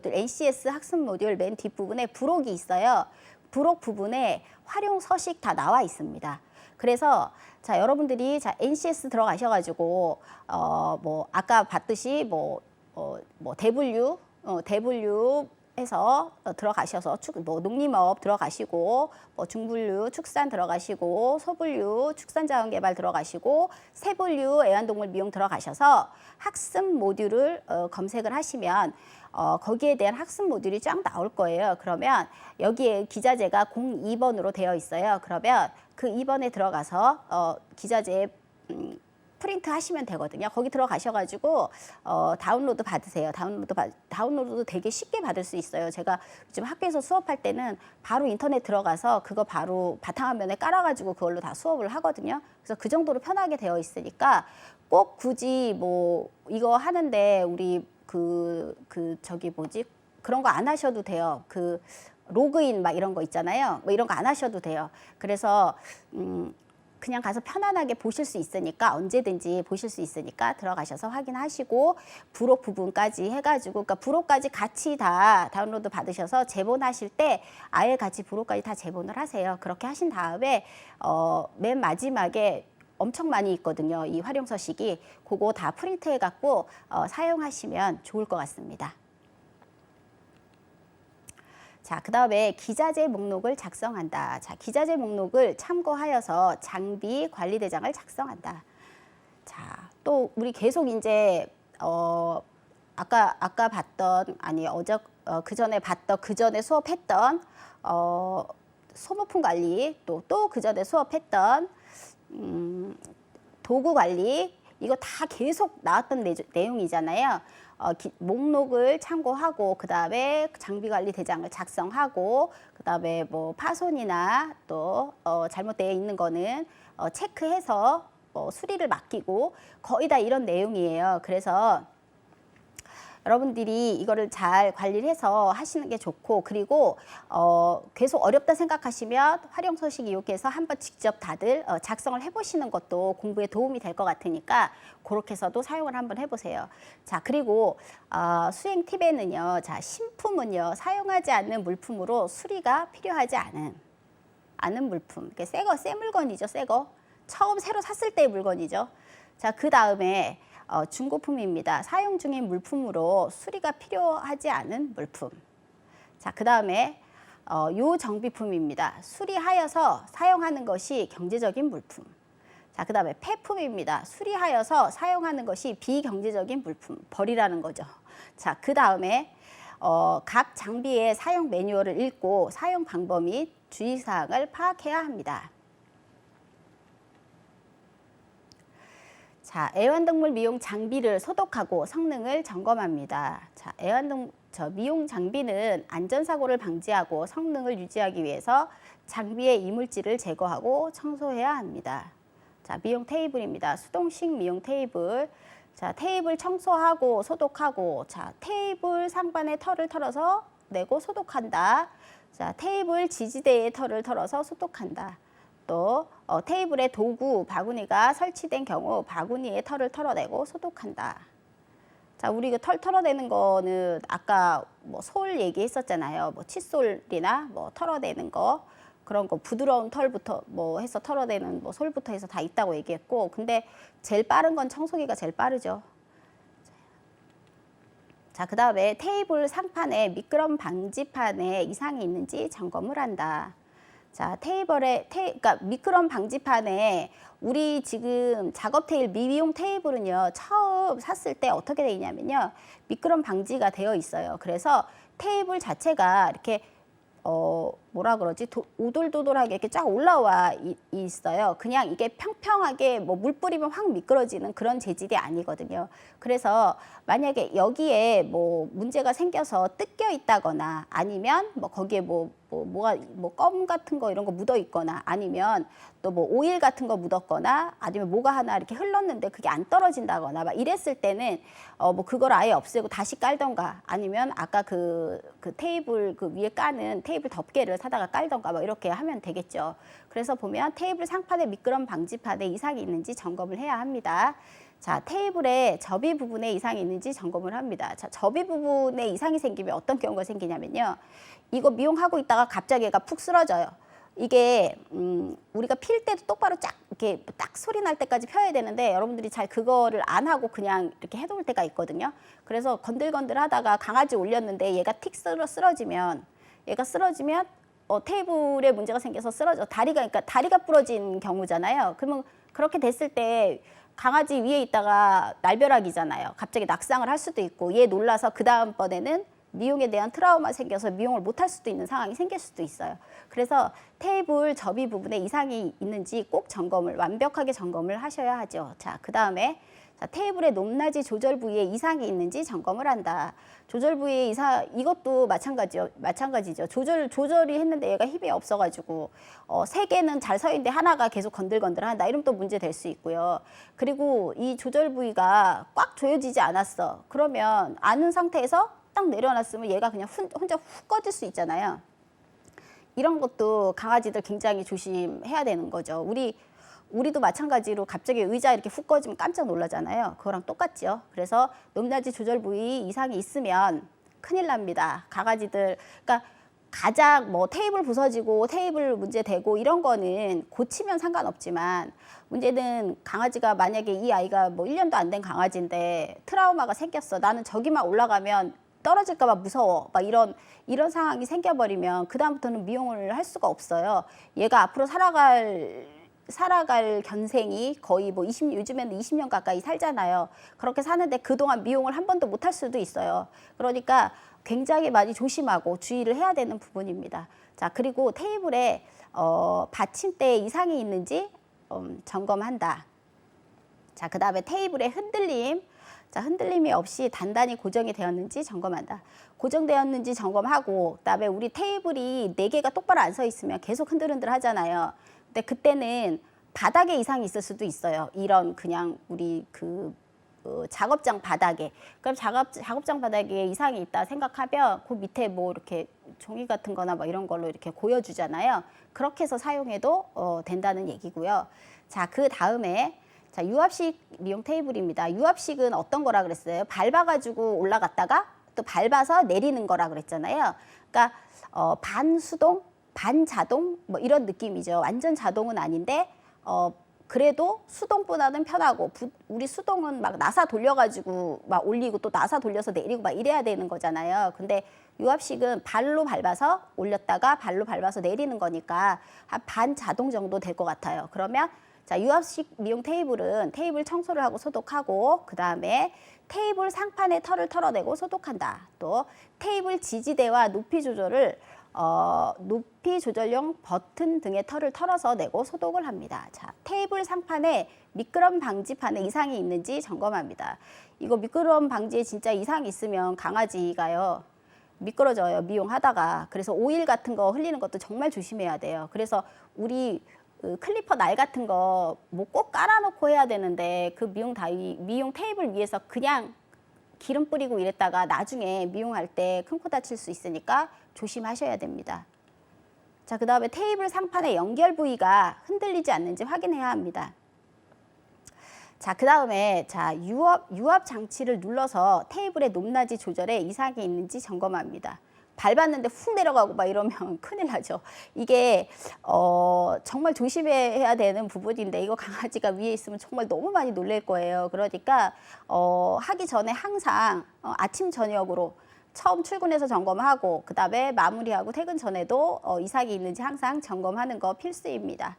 NCS 학습 모듈 맨 뒷부분에 부록이 있어요. 부록 부분에 활용 서식 다 나와 있습니다. 그래서 자, 여러분들이 자, NCS 들어가셔가지고 뭐 아까 봤듯이 대분류 해서 들어가셔서 농림업 들어가시고 중분류 축산 들어가시고 소분류 축산자원개발 들어가시고 세분류 애완동물 미용 들어가셔서 학습 모듈을 검색을 하시면 거기에 대한 학습 모듈이 쫙 나올 거예요. 그러면 여기에 기자재가 02번으로 되어 있어요. 그러면 그 2번에 들어가서 기자재 프린트 하시면 되거든요. 거기 들어가셔가지고 다운로드 받으세요. 다운로드도 되게 쉽게 받을 수 있어요. 제가 요즘 학교에서 수업할 때는 바로 인터넷 들어가서 그거 바로 바탕화면에 깔아가지고 그걸로 다 수업을 하거든요. 그래서 그 정도로 편하게 되어 있으니까 꼭 굳이 뭐 이거 하는데 우리 그런 거 안 하셔도 돼요. 로그인 막 이런 거 있잖아요. 뭐 이런 거 안 하셔도 돼요. 그래서 그냥 가서 편안하게 보실 수 있으니까 언제든지 보실 수 있으니까 들어가셔서 확인하시고 부록 부분까지 해가지고 그러니까 부록까지 같이 다 다운로드 받으셔서 제본하실 때 아예 같이 부록까지 다 제본을 하세요. 그렇게 하신 다음에 맨 마지막에 엄청 많이 있거든요. 이 활용 서식이 그거 다 프린트해 갖고 사용하시면 좋을 것 같습니다. 자, 그 다음에 기자재 목록을 작성한다. 자, 기자재 목록을 참고하여서 장비 관리 대장을 작성한다. 자, 또 우리 계속 이제 아까 봤던 그 전에 수업했던 소모품 관리 또 그 전에 수업했던 도구 관리 이거 다 계속 나왔던 내용이잖아요. 목록을 참고하고 그 다음에 장비 관리 대장을 작성하고 그 다음에 뭐 파손이나 또 잘못되어 있는 거는 체크해서 수리를 맡기고 거의 다 이런 내용이에요. 그래서 여러분들이 이거를 잘 관리를 해서 하시는 게 좋고 그리고 계속 어렵다 생각하시면 활용 서식 이용해서 한번 직접 다들 작성을 해보시는 것도 공부에 도움이 될 것 같으니까 그렇게 해서도 사용을 한번 해보세요. 자, 그리고 수행 팁에는요. 자, 신품은요. 사용하지 않는 물품으로 수리가 필요하지 않은 물품. 새 물건이죠. 새 거. 처음 새로 샀을 때의 물건이죠. 자, 그 다음에 중고품입니다. 사용 중인 물품으로 수리가 필요하지 않은 물품. 자, 그 다음에 요정비품입니다. 수리하여서 사용하는 것이 경제적인 물품. 자, 그 다음에 폐품입니다. 수리하여서 사용하는 것이 비경제적인 물품. 버리라는 거죠. 자, 그 다음에 각 장비의 사용 매뉴얼을 읽고 사용 방법 및 주의사항을 파악해야 합니다. 자, 애완동물 미용 장비를 소독하고 성능을 점검합니다. 자, 미용 장비는 안전사고를 방지하고 성능을 유지하기 위해서 장비의 이물질을 제거하고 청소해야 합니다. 자, 미용 테이블입니다. 수동식 미용 테이블. 자, 테이블 청소하고 소독하고, 자, 테이블 상반의 털을 털어서 내고 소독한다. 자, 테이블 지지대의 털을 털어서 소독한다. 또 테이블에 도구, 바구니가 설치된 경우 바구니의 털을 털어내고 소독한다. 자, 우리 그 털 털어내는 거는 아까 뭐 솔 얘기했었잖아요. 뭐 칫솔이나 뭐 털어내는 거 그런 거 부드러운 털부터 뭐 해서 털어내는 뭐 솔부터 해서 다 있다고 얘기했고, 근데 제일 빠른 건 청소기가 제일 빠르죠. 자, 그 다음에 테이블 상판에 미끄럼 방지판에 이상이 있는지 점검을 한다. 자, 그러니까 미끄럼 방지판에 우리 지금 작업 테일 미용 테이블은요, 처음 샀을 때 어떻게 되어 있냐면요, 미끄럼 방지가 되어 있어요. 그래서 테이블 자체가 이렇게 뭐라 그러지? 오돌도돌하게 이렇게 쫙 올라와 있어요. 그냥 이게 평평하게 뭐 물 뿌리면 확 미끄러지는 그런 재질이 아니거든요. 그래서 만약에 여기에 뭐 문제가 생겨서 뜯겨 있다거나 아니면 뭐 거기에 뭐가 껌 같은 거 이런 거 묻어 있거나 아니면 또 뭐 오일 같은 거 묻었거나 아니면 뭐가 하나 이렇게 흘렀는데 그게 안 떨어진다거나 막 이랬을 때는 뭐 그걸 아예 없애고 다시 깔던가 아니면 아까 그 테이블 그 위에 까는 테이블 덮개를 사다가 깔던가 뭐 이렇게 하면 되겠죠. 그래서 보면 테이블 상판에 미끄럼 방지판에 이상이 있는지 점검을 해야 합니다. 자, 테이블의 접이 부분에 이상이 있는지 점검을 합니다. 자, 접이 부분에 이상이 생기면 어떤 경우가 생기냐면요. 이거 미용하고 있다가 갑자기 얘가 푹 쓰러져요. 이게 우리가 필 때도 똑바로 쫙 이렇게 딱 소리 날 때까지 펴야 되는데 여러분들이 잘 그거를 안 하고 그냥 이렇게 해놓을 때가 있거든요. 그래서 건들건들 하다가 강아지 올렸는데 얘가 틱 쓰러지면 테이블에 문제가 생겨서 쓰러져. 그러니까 다리가 부러진 경우잖아요. 그러면 그렇게 됐을 때 강아지 위에 있다가 날벼락이잖아요. 갑자기 낙상을 할 수도 있고 얘 놀라서 그 다음번에는 미용에 대한 트라우마 생겨서 미용을 못할 수도 있는 상황이 생길 수도 있어요. 그래서 테이블 접이 부분에 이상이 있는지 꼭 완벽하게 점검을 하셔야 하죠. 자, 그 다음에 테이블의 높낮이 조절 부위에 이상이 있는지 점검을 한다. 조절 부위에 이것도 마찬가지죠. 조절이 했는데 얘가 힘이 없어가지고 세 개는 잘 서 있는데 하나가 계속 건들건들한다. 이러면 또 문제 될 수 있고요. 그리고 이 조절 부위가 꽉 조여지지 않았어. 그러면 아는 상태에서 딱 내려놨으면 얘가 그냥 혼자 훅 꺼질 수 있잖아요. 이런 것도 강아지들 굉장히 조심해야 되는 거죠. 우리도 마찬가지로 갑자기 의자 이렇게 훅 꺼지면 깜짝 놀라잖아요. 그거랑 똑같죠. 그래서 높낮이 조절 부위 이상이 있으면 큰일 납니다. 강아지들, 그러니까 가장 뭐 테이블 부서지고 테이블 문제 되고 이런 거는 고치면 상관없지만 문제는 강아지가 만약에 이 아이가 뭐 1년도 안 된 강아지인데 트라우마가 생겼어. 나는 저기만 올라가면 떨어질까 봐 무서워. 막 이런 상황이 생겨버리면 그다음부터는 미용을 할 수가 없어요. 얘가 앞으로 살아갈 견생이 거의 뭐 요즘에는 20년 가까이 살잖아요. 그렇게 사는데 그동안 미용을 한 번도 못 할 수도 있어요. 그러니까 굉장히 많이 조심하고 주의를 해야 되는 부분입니다. 자, 그리고 테이블에 받침대에 이상이 있는지 점검한다. 자, 그 다음에 테이블의 흔들림. 자, 흔들림이 없이 단단히 고정이 되었는지 점검한다. 고정되었는지 점검하고 그다음에 우리 테이블이 4개가 똑바로 안 서 있으면 계속 흔들흔들 하잖아요. 근데 그때는 바닥에 이상이 있을 수도 있어요. 이런 그냥 우리 작업장 바닥에. 그럼 작업장 바닥에 이상이 있다 생각하면 그 밑에 뭐 이렇게 종이 같은 거나 뭐 이런 걸로 이렇게 고여주잖아요. 그렇게 해서 사용해도 된다는 얘기고요. 자, 그 다음에 자, 유압식 미용 테이블입니다. 유압식은 어떤 거라 그랬어요? 밟아가지고 올라갔다가 또 밟아서 내리는 거라 그랬잖아요. 그러니까 반수동, 반자동 뭐 이런 느낌이죠. 완전 자동은 아닌데 그래도 수동보다는 편하고 우리 수동은 막 나사 돌려가지고 막 올리고 또 나사 돌려서 내리고 막 이래야 되는 거잖아요. 근데 유압식은 발로 밟아서 올렸다가 발로 밟아서 내리는 거니까 한 반자동 정도 될 것 같아요. 그러면 자, 유압식 미용 테이블은 테이블 청소를 하고 소독하고 그 다음에 테이블 상판의 털을 털어내고 소독한다. 또 테이블 지지대와 높이 조절용 버튼 등의 털을 털어서 내고 소독을 합니다. 자, 테이블 상판에 미끄럼 방지판에 이상이 있는지 점검합니다. 이거 미끄럼 방지에 진짜 이상이 있으면 강아지가요 미끄러져요, 미용하다가. 그래서 오일 같은 거 흘리는 것도 정말 조심해야 돼요. 그래서 우리 클리퍼 날 같은 거 뭐 꼭 깔아놓고 해야 되는데 그 미용 테이블 위에서 그냥 기름 뿌리고 이랬다가 나중에 미용할 때 큰 코 다칠 수 있으니까 조심하셔야 됩니다. 자, 그 다음에 테이블 상판의 연결 부위가 흔들리지 않는지 확인해야 합니다. 자, 그 다음에 유압 장치를 눌러서 테이블의 높낮이 조절에 이상이 있는지 점검합니다. 밟았는데 훅 내려가고 막 이러면 큰일 나죠. 이게 정말 조심해야 되는 부분인데 이거 강아지가 위에 있으면 정말 너무 많이 놀랄 거예요. 그러니까 하기 전에 항상 아침 저녁으로 처음 출근해서 점검하고 그다음에 마무리하고 퇴근 전에도 이삭이 있는지 항상 점검하는 거 필수입니다.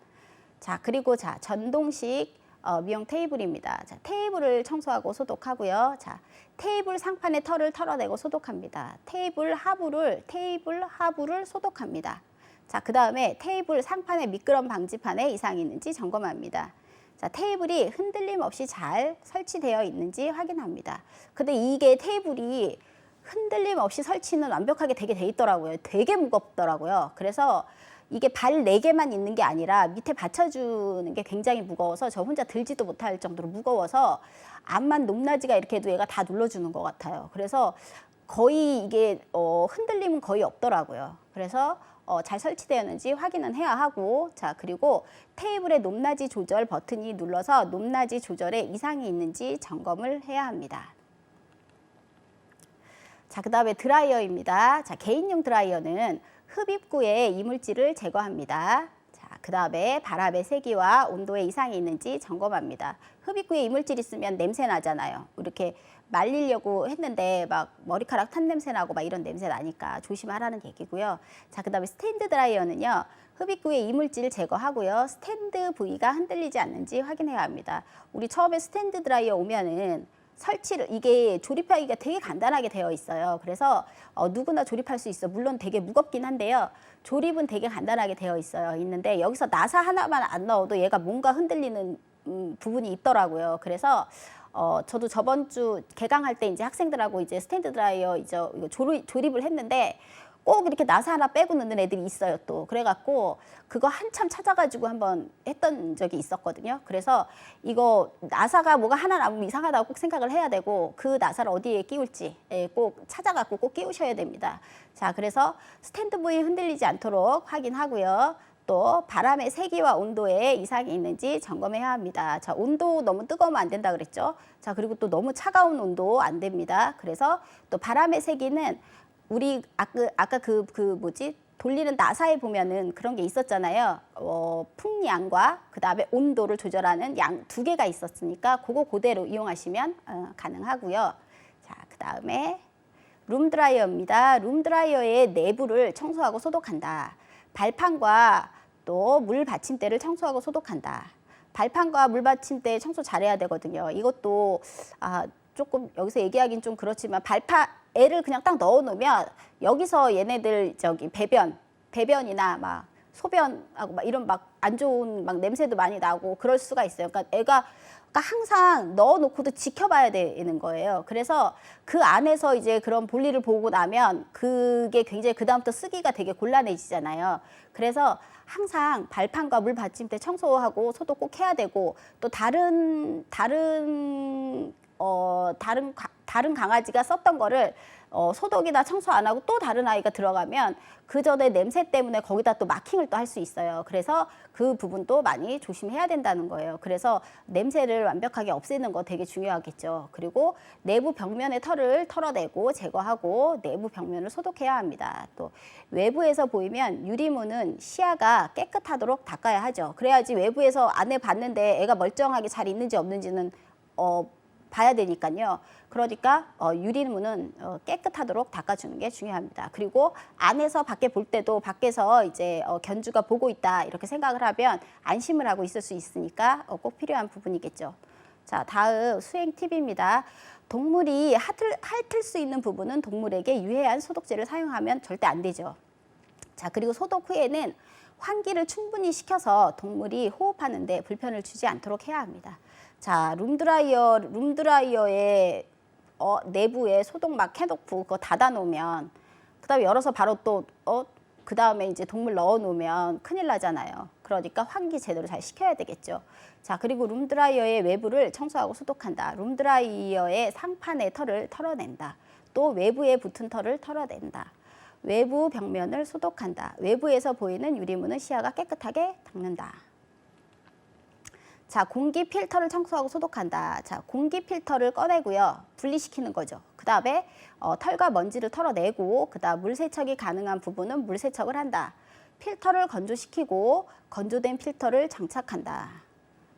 자, 그리고 자, 전동식 미용 테이블입니다. 자, 테이블을 청소하고 소독하고요. 자, 테이블 상판의 털을 털어내고 소독합니다. 테이블 하부를 소독합니다. 자, 그다음에 테이블 상판의 미끄럼 방지판에 이상이 있는지 점검합니다. 자, 테이블이 흔들림 없이 잘 설치되어 있는지 확인합니다. 근데 이게 테이블이 흔들림 없이 설치는 완벽하게 되게 돼 있더라고요. 되게 무겁더라고요. 그래서 이게 발 4개만 있는 게 아니라 밑에 받쳐주는 게 굉장히 무거워서 저 혼자 들지도 못할 정도로 무거워서 암만 높낮이가 이렇게 해도 얘가 다 눌러주는 것 같아요. 그래서 거의 이게 흔들림은 거의 없더라고요. 그래서 잘 설치되었는지 확인은 해야 하고, 자, 그리고 테이블의 높낮이 조절 버튼이 눌러서 높낮이 조절에 이상이 있는지 점검을 해야 합니다. 자, 그 다음에 드라이어입니다. 자, 개인용 드라이어는 흡입구에 이물질을 제거합니다. 자, 그 다음에 바람의 세기와 온도에 이상이 있는지 점검합니다. 흡입구에 이물질 있으면 냄새 나잖아요. 이렇게 말리려고 했는데 막 머리카락 탄 냄새 나고 막 이런 냄새 나니까 조심하라는 얘기고요. 자, 그 다음에 스탠드 드라이어는요. 흡입구에 이물질 제거하고요. 스탠드 부위가 흔들리지 않는지 확인해야 합니다. 우리 처음에 스탠드 드라이어 오면은 설치를 이게 조립하기가 되게 간단하게 되어 있어요. 그래서 누구나 조립할 수 있어. 물론 되게 무겁긴 한데요. 조립은 되게 간단하게 되어 있는데 여기서 나사 하나만 안 넣어도 얘가 뭔가 흔들리는 부분이 있더라고요. 그래서 저도 저번 주 개강할 때 이제 학생들하고 이제 스탠드 드라이어 이거 조립을 했는데 꼭 이렇게 나사 하나 빼고 넣는 애들이 있어요 또. 그래갖고 그거 한참 찾아가지고 한번 했던 적이 있었거든요. 그래서 이거 나사가 뭐가 하나 남으면 이상하다고 꼭 생각을 해야 되고 그 나사를 어디에 끼울지 꼭 찾아갖고 꼭 끼우셔야 됩니다. 자, 그래서 스탠드 부위 흔들리지 않도록 확인하고요. 또 바람의 세기와 온도에 이상이 있는지 점검해야 합니다. 자, 온도 너무 뜨거우면 안 된다 그랬죠. 자, 그리고 또 너무 차가운 온도 안 됩니다. 그래서 또 바람의 세기는 우리 아까 그 뭐지 돌리는 나사에 보면은 그런 게 있었잖아요. 풍량과 그 다음에 온도를 조절하는 양 2개가 있었으니까 그거 그대로 이용하시면 가능하고요. 자, 그 다음에 룸드라이어입니다. 룸드라이어의 내부를 청소하고 소독한다. 발판과 또 물 받침대를 청소하고 소독한다. 발판과 물 받침대 청소 잘해야 되거든요. 이것도 조금 여기서 얘기하긴 좀 그렇지만 애를 그냥 딱 넣어 놓으면 여기서 얘네들 배변이나 막 소변하고 막 이런 막 안 좋은 막 냄새도 많이 나고 그럴 수가 있어요. 그러니까 애가 항상 넣어 놓고도 지켜봐야 되는 거예요. 그래서 그 안에서 이제 그런 볼일을 보고 나면 그게 굉장히 그다음부터 쓰기가 되게 곤란해지잖아요. 그래서 항상 발판과 물 받침대 청소하고 소독 꼭 해야 되고 또 다른 강아지가 썼던 거를 소독이나 청소 안 하고 또 다른 아이가 들어가면 그 전에 냄새 때문에 거기다 또 마킹을 또 할 수 있어요. 그래서 그 부분도 많이 조심해야 된다는 거예요. 그래서 냄새를 완벽하게 없애는 거 되게 중요하겠죠. 그리고 내부 벽면의 털을 털어내고 제거하고 내부 벽면을 소독해야 합니다. 또 외부에서 보이면 유리문은 시야가 깨끗하도록 닦아야 하죠. 그래야지 외부에서 안에 봤는데 애가 멀쩡하게 잘 있는지 없는지는 봐야 되니까요. 그러니까 유리문은 깨끗하도록 닦아주는 게 중요합니다. 그리고 안에서 밖에 볼 때도 밖에서 이제 견주가 보고 있다 이렇게 생각을 하면 안심을 하고 있을 수 있으니까 꼭 필요한 부분이겠죠. 자, 다음 수행 팁입니다. 동물이 핥을 수 있는 부분은 동물에게 유해한 소독제를 사용하면 절대 안 되죠. 자, 그리고 소독 후에는 환기를 충분히 시켜서 동물이 호흡하는데 불편을 주지 않도록 해야 합니다. 자, 룸드라이어의 내부에 소독막 해놓고 그거 닫아 놓으면 그다음에 열어서 바로 또 그다음에 이제 동물 넣어 놓으면 큰일 나잖아요. 그러니까 환기 제대로 잘 시켜야 되겠죠. 자, 그리고 룸드라이어의 외부를 청소하고 소독한다. 룸드라이어의 상판의 털을 털어낸다. 또 외부에 붙은 털을 털어낸다. 외부 벽면을 소독한다. 외부에서 보이는 유리문은 시야가 깨끗하게 닦는다. 자, 공기 필터를 청소하고 소독한다. 자, 공기 필터를 꺼내고요. 분리시키는 거죠. 그 다음에 털과 먼지를 털어내고 그다음 물 세척이 가능한 부분은 물 세척을 한다. 필터를 건조시키고 건조된 필터를 장착한다.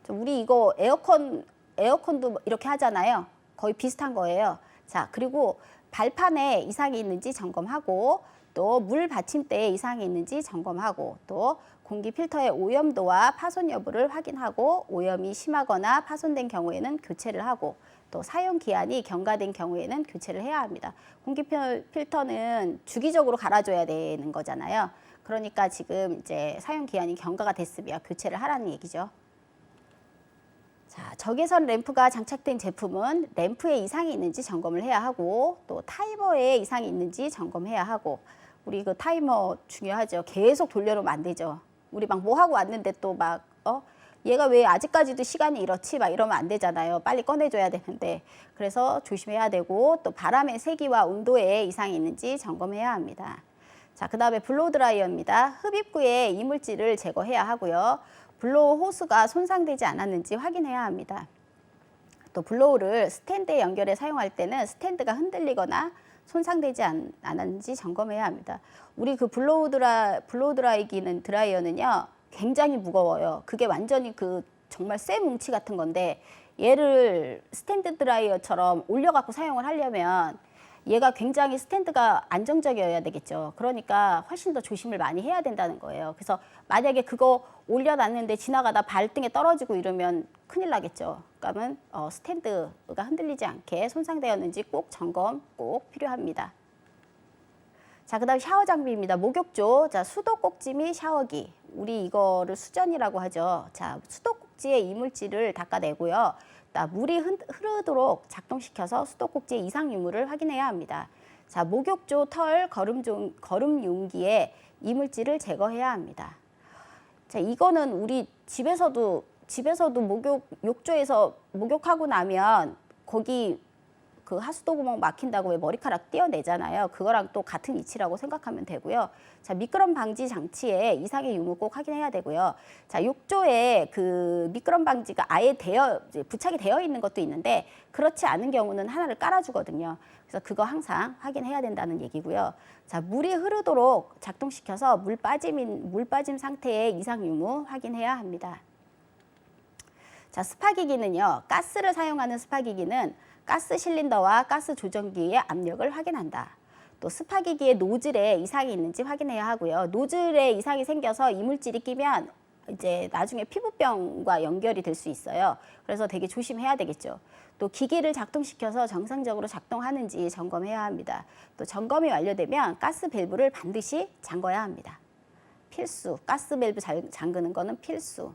우리 이거 에어컨도 이렇게 하잖아요. 거의 비슷한 거예요. 자, 그리고 발판에 이상이 있는지 점검하고 또 물 받침대에 이상이 있는지 점검하고 또 공기 필터의 오염도와 파손 여부를 확인하고 오염이 심하거나 파손된 경우에는 교체를 하고 또 사용 기한이 경과된 경우에는 교체를 해야 합니다. 공기 필터는 주기적으로 갈아줘야 되는 거잖아요. 그러니까 지금 이제 사용 기한이 경과가 됐으면 교체를 하라는 얘기죠. 자, 적외선 램프가 장착된 제품은 램프에 이상이 있는지 점검을 해야 하고 또 타이머에 이상이 있는지 점검해야 하고 우리 그 타이머 중요하죠. 계속 돌려놓으면 안 되죠. 우리 막 뭐 하고 왔는데 또 막 얘가 왜 아직까지도 시간이 이렇지 막 이러면 안 되잖아요. 빨리 꺼내줘야 되는데 그래서 조심해야 되고 또 바람의 세기와 온도에 이상이 있는지 점검해야 합니다. 자, 그 다음에 블로우 드라이어입니다. 흡입구에 이물질을 제거해야 하고요. 블로우 호스가 손상되지 않았는지 확인해야 합니다. 또 블로우를 스탠드에 연결해 사용할 때는 스탠드가 흔들리거나 손상되지 않았는지 점검해야 합니다. 우리 그 블로우 드라이어는요 굉장히 무거워요. 그게 완전히 그 정말 쇠 뭉치 같은 건데 얘를 스탠드 드라이어처럼 올려갖고 사용을 하려면 얘가 굉장히 스탠드가 안정적이어야 되겠죠. 그러니까 훨씬 더 조심을 많이 해야 된다는 거예요. 그래서 만약에 그거 올려놨는데 지나가다 발등에 떨어지고 이러면 큰일 나겠죠. 그러니까 스탠드가 흔들리지 않게 손상되었는지 꼭 점검 꼭 필요합니다. 자, 그 다음 샤워 장비입니다. 목욕조, 자, 수도꼭지 및 샤워기. 우리 이거를 수전이라고 하죠. 자, 수도꼭지의 이물질을 닦아내고요. 물이 흐르도록 작동시켜서 수도꼭지의 이상 유무를 확인해야 합니다. 자, 목욕조 털 거름 용기에 이물질을 제거해야 합니다. 자, 이거는 우리 집에서도 욕조에서 목욕하고 나면 거기 그 하수도 구멍 막힌다고 왜 머리카락 떼어내잖아요. 그거랑 또 같은 이치라고 생각하면 되고요. 자, 미끄럼 방지 장치에 이상의 유무 꼭 확인해야 되고요. 자, 욕조에 그 미끄럼 방지가 아예 부착이 되어 있는 것도 있는데 그렇지 않은 경우는 하나를 깔아주거든요. 그래서 그거 항상 확인해야 된다는 얘기고요. 자, 물이 흐르도록 작동시켜서 물 빠짐 상태의 이상 유무 확인해야 합니다. 자, 스파기기는요. 가스를 사용하는 스파기기는 가스 실린더와 가스 조정기의 압력을 확인한다. 또 스파기기의 노즐에 이상이 있는지 확인해야 하고요. 노즐에 이상이 생겨서 이물질이 끼면 이제 나중에 피부병과 연결이 될 수 있어요. 그래서 되게 조심해야 되겠죠. 또 기기를 작동시켜서 정상적으로 작동하는지 점검해야 합니다. 또 점검이 완료되면 가스 밸브를 반드시 잠궈야 합니다. 필수. 가스 밸브 잠그는 거는 필수.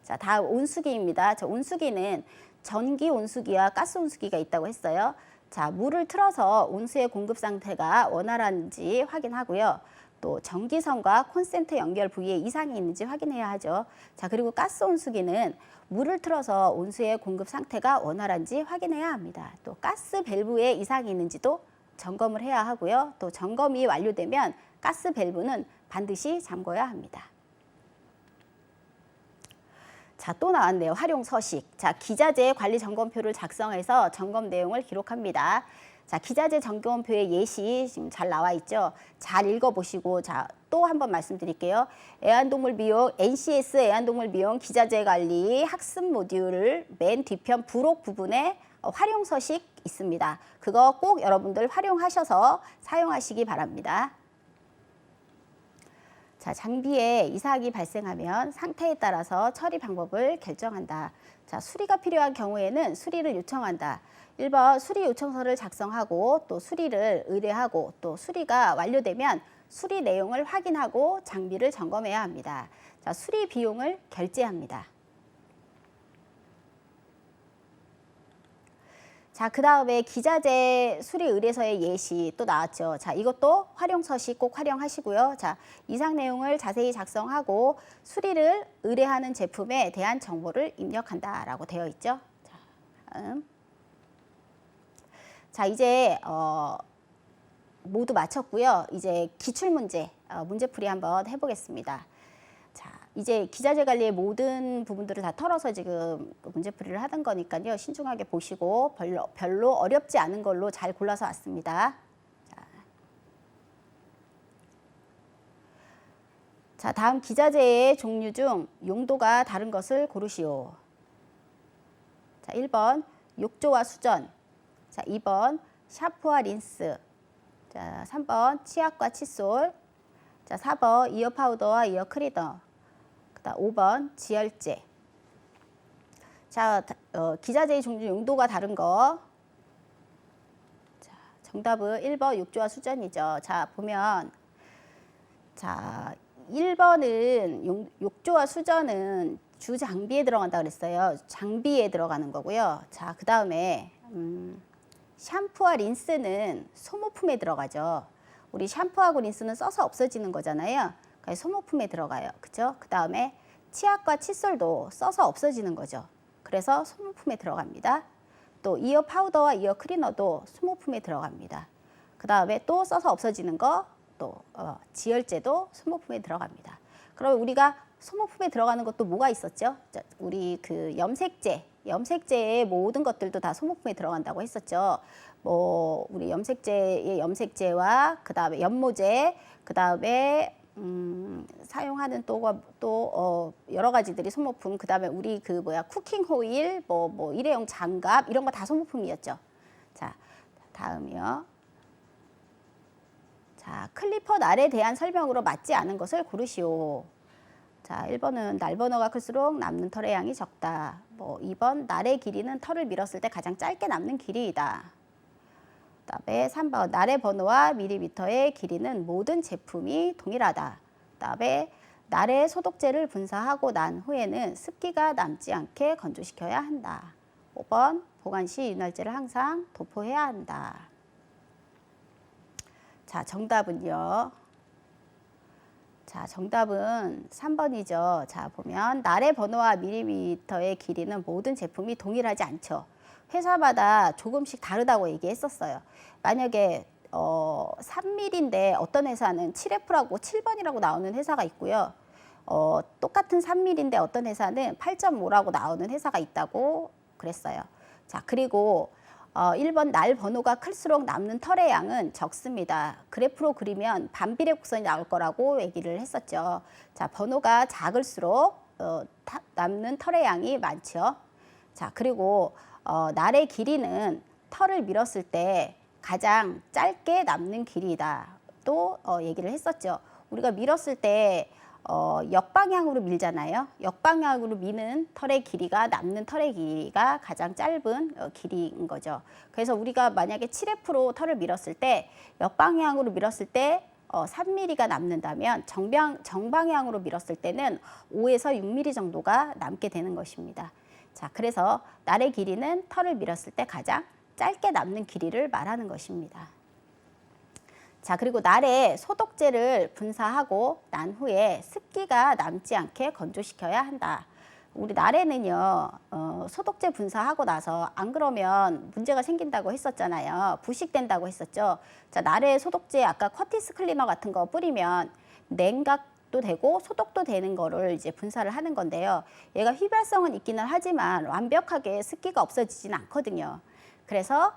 자, 다음 온수기입니다. 자, 온수기는 전기 온수기와 가스 온수기가 있다고 했어요. 자, 물을 틀어서 온수의 공급 상태가 원활한지 확인하고요. 또 전기선과 콘센트 연결 부위에 이상이 있는지 확인해야 하죠. 자, 그리고 가스 온수기는 물을 틀어서 온수의 공급 상태가 원활한지 확인해야 합니다. 또 가스 밸브에 이상이 있는지도 점검을 해야 하고요. 또 점검이 완료되면 가스 밸브는 반드시 잠궈야 합니다. 자, 또 나왔네요. 활용 서식. 자, 기자재 관리 점검표를 작성해서 점검 내용을 기록합니다. 자, 기자재 점검표의 예시 지금 잘 나와 있죠. 잘 읽어보시고, 자, 또 한번 말씀드릴게요. 애완동물 미용, NCS 애완동물 미용 기자재 관리 학습 모듈을 맨 뒤편 부록 부분에 활용 서식 있습니다. 그거 꼭 여러분들 활용하셔서 사용하시기 바랍니다. 자, 장비에 이상이 발생하면 상태에 따라서 처리 방법을 결정한다. 자, 수리가 필요한 경우에는 수리를 요청한다. 1번 수리 요청서를 작성하고 또 수리를 의뢰하고 또 수리가 완료되면 수리 내용을 확인하고 장비를 점검해야 합니다. 자, 수리 비용을 결제합니다. 자, 그 다음에 기자재 수리 의뢰서의 예시 또 나왔죠. 자, 이것도 활용 서식 꼭 활용하시고요. 자, 이상 내용을 자세히 작성하고 수리를 의뢰하는 제품에 대한 정보를 입력한다라고 되어 있죠. 자, 자, 이제 모두 마쳤고요. 이제 기출문제, 문제풀이 한번 해보겠습니다. 자, 이제 기자재 관리의 모든 부분들을 다 털어서 지금 문제풀이를 하던 거니까요. 신중하게 보시고 별로 어렵지 않은 걸로 잘 골라서 왔습니다. 자, 다음 기자재의 종류 중 용도가 다른 것을 고르시오. 자, 1번 욕조와 수전. 자, 2번 샤프와 린스. 자, 3번 치약과 칫솔. 자, 4번 이어 파우더와 이어 클리너. 그다음 5번 지혈제. 자, 기자재의 종류 용도가 다른 거. 자, 정답은 1번 욕조와 수전이죠. 자, 보면 자, 1번은 욕조와 수전은 주 장비에 들어간다 그랬어요. 장비에 들어가는 거고요. 자, 그다음에 샴푸와 린스는 소모품에 들어가죠. 우리 샴푸하고 린스는 써서 없어지는 거잖아요. 그러니까 소모품에 들어가요. 그죠? 그다음에 치약과 칫솔도 써서 없어지는 거죠. 그래서 소모품에 들어갑니다. 또 이어 파우더와 이어 클리너도 소모품에 들어갑니다. 그다음에 또 써서 없어지는 거, 또 지혈제도 소모품에 들어갑니다. 그럼 우리가 소모품에 들어가는 것도 뭐가 있었죠? 자, 우리 그 염색제의 모든 것들도 다 소모품에 들어간다고 했었죠. 뭐 우리 염색제의 염색제와 그다음에 연모제, 그다음에 사용하는 또 여러 가지들이 소모품, 그다음에 우리 그 쿠킹 호일, 뭐 일회용 장갑 이런 거 다 소모품이었죠. 자, 다음이요. 자, 클리퍼 날에 대한 설명으로 맞지 않은 것을 고르시오. 자, 1번은 날 번호가 클수록 남는 털의 양이 적다. 뭐 2번 날의 길이는 털을 밀었을 때 가장 짧게 남는 길이이다. 그다음에 3번 날의 번호와 밀리미터의 길이는 모든 제품이 동일하다. 그다음에 날의 소독제를 분사하고 난 후에는 습기가 남지 않게 건조시켜야 한다. 5번 보관 시 윤활제를 항상 도포해야 한다. 자, 정답은요. 자, 정답은 3번이죠. 자, 보면 날의 번호와 밀리미터의 길이는 모든 제품이 동일하지 않죠. 회사마다 조금씩 다르다고 얘기했었어요. 만약에 3mm인데 어떤 회사는 7F라고 7번이라고 나오는 회사가 있고요. 똑같은 3mm인데 어떤 회사는 8.5라고 나오는 회사가 있다고 그랬어요. 자, 그리고 1번 날 번호가 클수록 남는 털의 양은 적습니다. 그래프로 그리면 반비례 곡선이 나올 거라고 얘기를 했었죠. 자, 번호가 작을수록 남는 털의 양이 많죠. 자, 그리고 날의 길이는 털을 밀었을 때 가장 짧게 남는 길이다. 또 얘기를 했었죠. 우리가 밀었을 때 역방향으로 밀잖아요. 역방향으로 미는 털의 길이가 남는 털의 길이가 가장 짧은 길이인 거죠. 그래서 우리가 만약에 7F로 털을 밀었을 때 역방향으로 밀었을 때 3mm가 남는다면 정방향으로 밀었을 때는 5에서 6mm 정도가 남게 되는 것입니다. 자, 그래서 날의 길이는 털을 밀었을 때 가장 짧게 남는 길이를 말하는 것입니다. 자, 그리고 날에 소독제를 분사하고 난 후에 습기가 남지 않게 건조시켜야 한다. 우리 날에는요, 소독제 분사하고 나서 안 그러면 문제가 생긴다고 했었잖아요. 부식된다고 했었죠. 자, 날에 소독제 아까 커티스 클리너 같은 거 뿌리면 냉각도 되고 소독도 되는 거를 이제 분사를 하는 건데요. 얘가 휘발성은 있기는 하지만 완벽하게 습기가 없어지진 않거든요. 그래서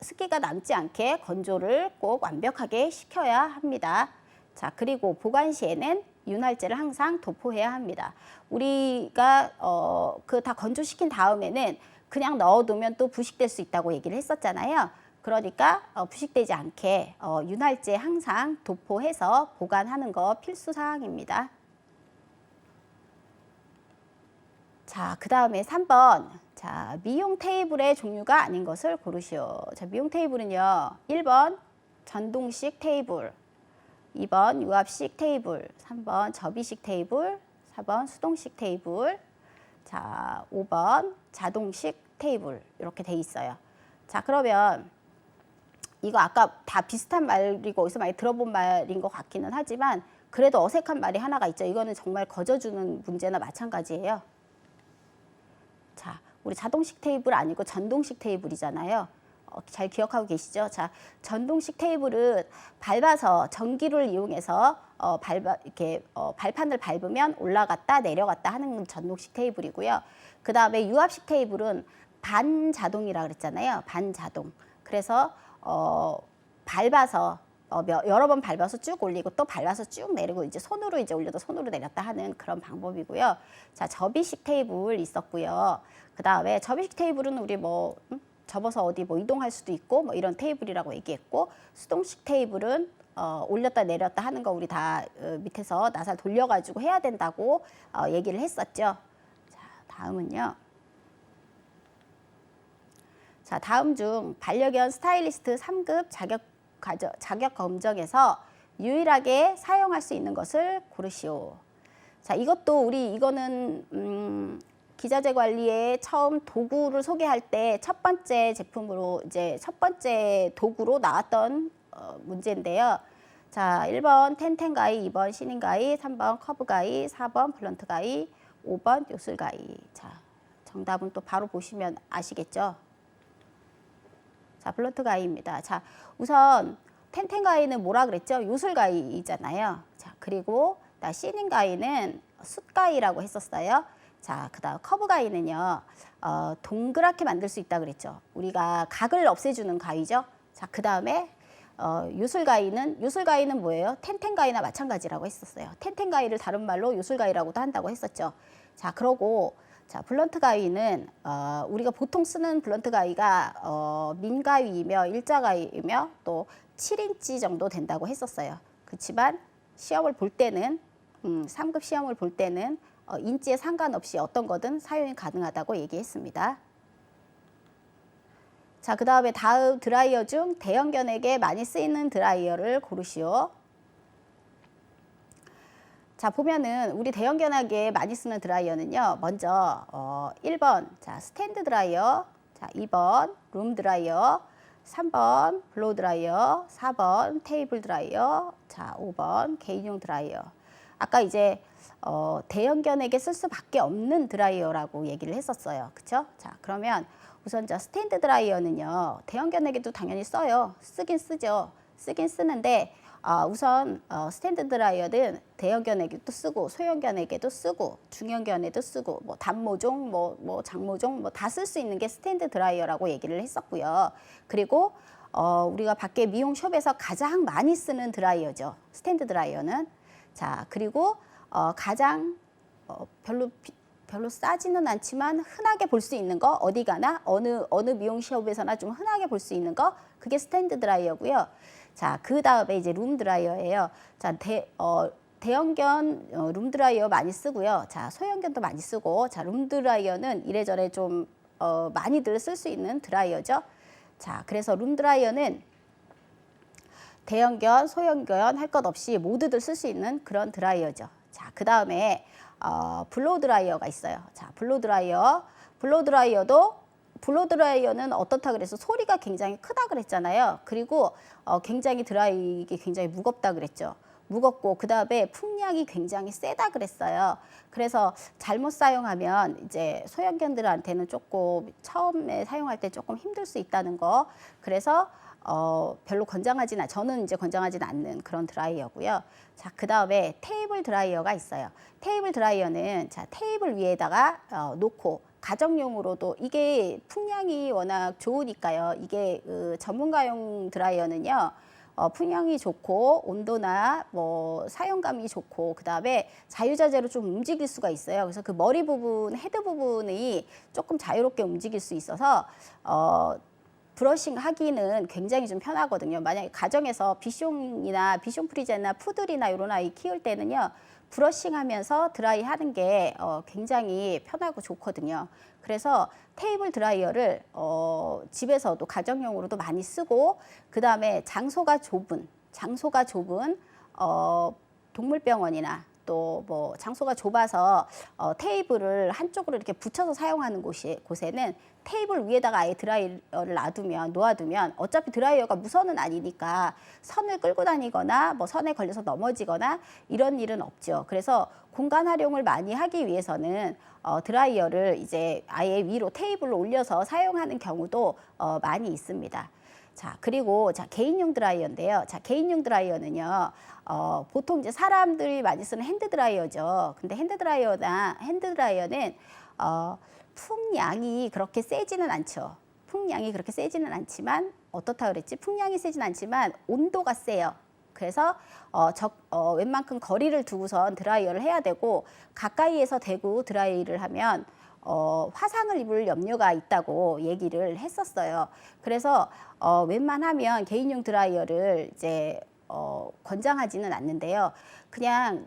습기가 남지 않게 건조를 꼭 완벽하게 시켜야 합니다. 자, 그리고 보관 시에는 윤활제를 항상 도포해야 합니다. 우리가 그 다 건조시킨 다음에는 그냥 넣어두면 또 부식될 수 있다고 얘기를 했었잖아요. 그러니까 부식되지 않게 윤활제 항상 도포해서 보관하는 거 필수 사항입니다. 자, 그 다음에 3번. 자, 미용 테이블의 종류가 아닌 것을 고르시오. 자, 미용 테이블은요. 1번 전동식 테이블, 2번 유압식 테이블, 3번 접이식 테이블, 4번 수동식 테이블, 자, 5번 자동식 테이블 이렇게 돼 있어요. 자, 그러면 이거 아까 다 비슷한 말이고 어디서 많이 들어본 말인 것 같기는 하지만 그래도 어색한 말이 하나가 있죠. 이거는 정말 거저주는 문제나 마찬가지예요. 자, 우리 자동식 테이블 아니고 전동식 테이블이잖아요. 잘 기억하고 계시죠? 자, 전동식 테이블은 밟아서 전기를 이용해서 발판을 밟으면 올라갔다 내려갔다 하는 전동식 테이블이고요. 그 다음에 유압식 테이블은 반자동이라 그랬잖아요. 반자동. 그래서 밟아서 여러 번 밟아서 쭉 올리고 또 밟아서 쭉 내리고 이제 손으로 이제 올려도 손으로 내렸다 하는 그런 방법이고요. 자, 접이식 테이블 있었고요. 그 다음에 접이식 테이블은 우리 접어서 어디 이동할 수도 있고 이런 테이블이라고 얘기했고, 수동식 테이블은 올렸다 내렸다 하는 거 우리 다 밑에서 나사 돌려가지고 해야 된다고 얘기를 했었죠. 자, 다음은요. 자, 다음 중 반려견 스타일리스트 3급 자격 검정에서 유일하게 사용할 수 있는 것을 고르시오. 자, 이거는 기자재 관리에 처음 도구를 소개할 때 첫 번째 제품으로 이제 첫 번째 도구로 나왔던 문제인데요. 자, 1번 텐텐 가이, 2번 시닝 가이, 3번 커브 가이, 4번 블런트 가이, 5번 요술 가이. 자, 정답은 또 바로 보시면 아시겠죠? 자, 블런트 가이입니다. 자, 우선 텐텐 가이는 뭐라 그랬죠? 요술 가이잖아요. 자, 그리고 시닝 가이는 숯 가이라고 했었어요. 자, 그다음 커브 가이는요. 동그랗게 만들 수 있다 그랬죠. 우리가 각을 없애주는 가위죠. 자, 그다음에 요술 가이는 뭐예요? 텐텐 가이나 마찬가지라고 했었어요. 텐텐 가이를 다른 말로 요술 가이라고도 한다고 했었죠. 자, 그러고 자, 블런트 가위는 우리가 보통 쓰는 블런트 가위가 민가위이며 일자가위이며 또 7인치 정도 된다고 했었어요. 그렇지만 시험을 볼 때는 3급 시험을 볼 때는 인치에 상관없이 어떤 거든 사용이 가능하다고 얘기했습니다. 자, 그다음에 다음 드라이어 중 대형견에게 많이 쓰이는 드라이어를 고르시오. 자, 보면은 우리 대형견에게 많이 쓰는 드라이어는요. 먼저 1번 자, 스탠드 드라이어, 자, 2번 룸 드라이어, 3번 블로우 드라이어, 4번 테이블 드라이어, 자, 5번 개인용 드라이어. 아까 이제 대형견에게 쓸 수밖에 없는 드라이어라고 얘기를 했었어요. 그렇죠? 자, 그러면 우선 저 스탠드 드라이어는요. 대형견에게도 당연히 써요. 쓰긴 쓰죠. 쓰긴 쓰는데 우선 스탠드 드라이어는 대형견에게도 쓰고 소형견에게도 쓰고 중형견에도 쓰고 단모종 장모종 다 쓸 수 있는 게 스탠드 드라이어라고 얘기를 했었고요. 그리고 우리가 밖에 미용숍에서 가장 많이 쓰는 드라이어죠. 스탠드 드라이어는. 자, 그리고 가장 별로 싸지는 않지만 흔하게 볼 수 있는 거 어디 가나 어느 미용숍에서나 좀 흔하게 볼 수 있는 거 그게 스탠드 드라이어고요. 자, 그 다음에 이제 룸 드라이어예요. 자, 대형견 룸 드라이어 많이 쓰고요. 자, 소형견도 많이 쓰고, 자, 룸 드라이어는 이래저래 좀 많이들 쓸 수 있는 드라이어죠. 자, 그래서 룸 드라이어는 대형견, 소형견 할 것 없이 모두들 쓸 수 있는 그런 드라이어죠. 자, 그 다음에 블로우 드라이어가 있어요. 자, 블로우 드라이어는 어떻다 그래서 소리가 굉장히 크다 그랬잖아요. 그리고 굉장히 드라이기 굉장히 무겁다 그랬죠. 무겁고 그 다음에 풍량이 굉장히 세다 그랬어요. 그래서 잘못 사용하면 이제 소형견들한테는 조금 처음에 사용할 때 조금 힘들 수 있다는 거. 그래서 별로 저는 이제 권장하지는 않는 그런 드라이어고요. 자, 그 다음에 테이블 드라이어가 있어요. 테이블 드라이어는 자, 테이블 위에다가 놓고 가정용으로도 이게 풍량이 워낙 좋으니까요. 이게 전문가용 드라이어는요. 풍량이 좋고 온도나 사용감이 좋고 그다음에 자유자재로 좀 움직일 수가 있어요. 그래서 그 머리 부분, 헤드 부분이 조금 자유롭게 움직일 수 있어서 브러싱 하기는 굉장히 좀 편하거든요. 만약에 가정에서 비숑이나 비숑 프리제나 푸들이나 이런 아이 키울 때는요. 브러싱 하면서 드라이 하는 게 굉장히 편하고 좋거든요. 그래서 테이블 드라이어를 집에서도 가정용으로도 많이 쓰고 그다음에 장소가 좁은 동물병원이나 또 뭐 장소가 좁아서 테이블을 한쪽으로 이렇게 붙여서 사용하는 곳에는 테이블 위에다가 아예 드라이어를 놓아두면 어차피 드라이어가 무선은 아니니까 선을 끌고 다니거나 뭐 선에 걸려서 넘어지거나 이런 일은 없죠. 그래서 공간 활용을 많이 하기 위해서는 드라이어를 이제 아예 위로 테이블로 올려서 사용하는 경우도 많이 있습니다. 자, 그리고 개인용 드라이어인데요. 개인용 드라이어는요, 보통 이제 사람들이 많이 쓰는 핸드 드라이어죠. 근데 핸드 드라이어는 풍량이 그렇게 세지는 않죠. 풍량이 그렇게 세지는 않지만 어떻다 그랬지? 풍량이 세지는 않지만 온도가 세요. 그래서 웬만큼 거리를 두고선 드라이어를 해야 되고, 가까이에서 대고 드라이를 하면 화상을 입을 염려가 있다고 얘기를 했었어요. 그래서 웬만하면 개인용 드라이어를 이제 권장하지는 않는데요. 그냥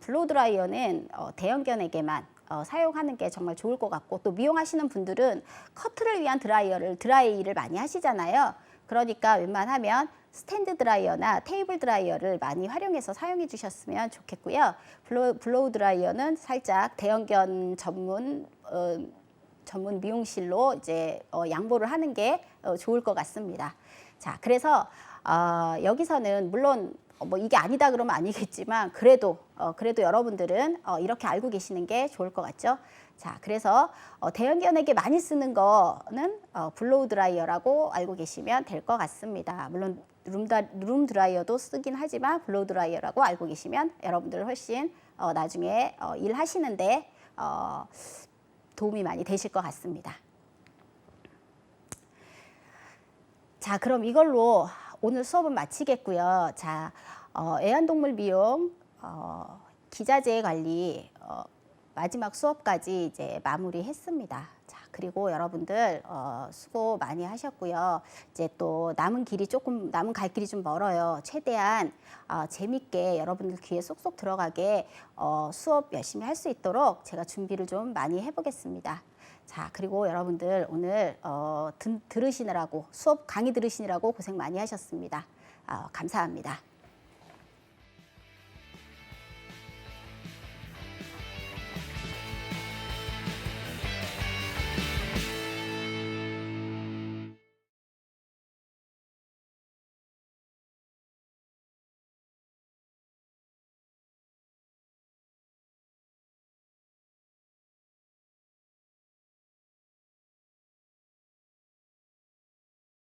블로우 드라이어는 대형견에게만 사용하는 게 정말 좋을 것 같고, 또 미용하시는 분들은 커트를 위한 드라이를 많이 하시잖아요. 그러니까 웬만하면 스탠드 드라이어나 테이블 드라이어를 많이 활용해서 사용해 주셨으면 좋겠고요. 블로우 드라이어는 살짝 대형견 전문 미용실로 이제 양보를 하는 게 좋을 것 같습니다. 자, 그래서 여기서는 물론 뭐 이게 아니다 그러면 아니겠지만 그래도 여러분들은 이렇게 알고 계시는 게 좋을 것 같죠. 자, 그래서 대형견에게 많이 쓰는 거는 블로우 드라이어라고 알고 계시면 될 것 같습니다. 물론 룸 드라이어도 쓰긴 하지만 블로우 드라이어라고 알고 계시면 여러분들 훨씬 나중에 일하시는데 도움이 많이 되실 것 같습니다. 자, 그럼 이걸로 오늘 수업은 마치겠고요. 자, 애완동물 미용, 기자재 관리 마지막 수업까지 이제 마무리했습니다. 자, 그리고 여러분들 수고 많이 하셨고요. 이제 또 남은 갈 길이 좀 멀어요. 최대한 재밌게 여러분들 귀에 쏙쏙 들어가게 수업 열심히 할 수 있도록 제가 준비를 좀 많이 해보겠습니다. 자, 그리고 여러분들 오늘 수업 강의 들으시느라고 고생 많이 하셨습니다. 감사합니다.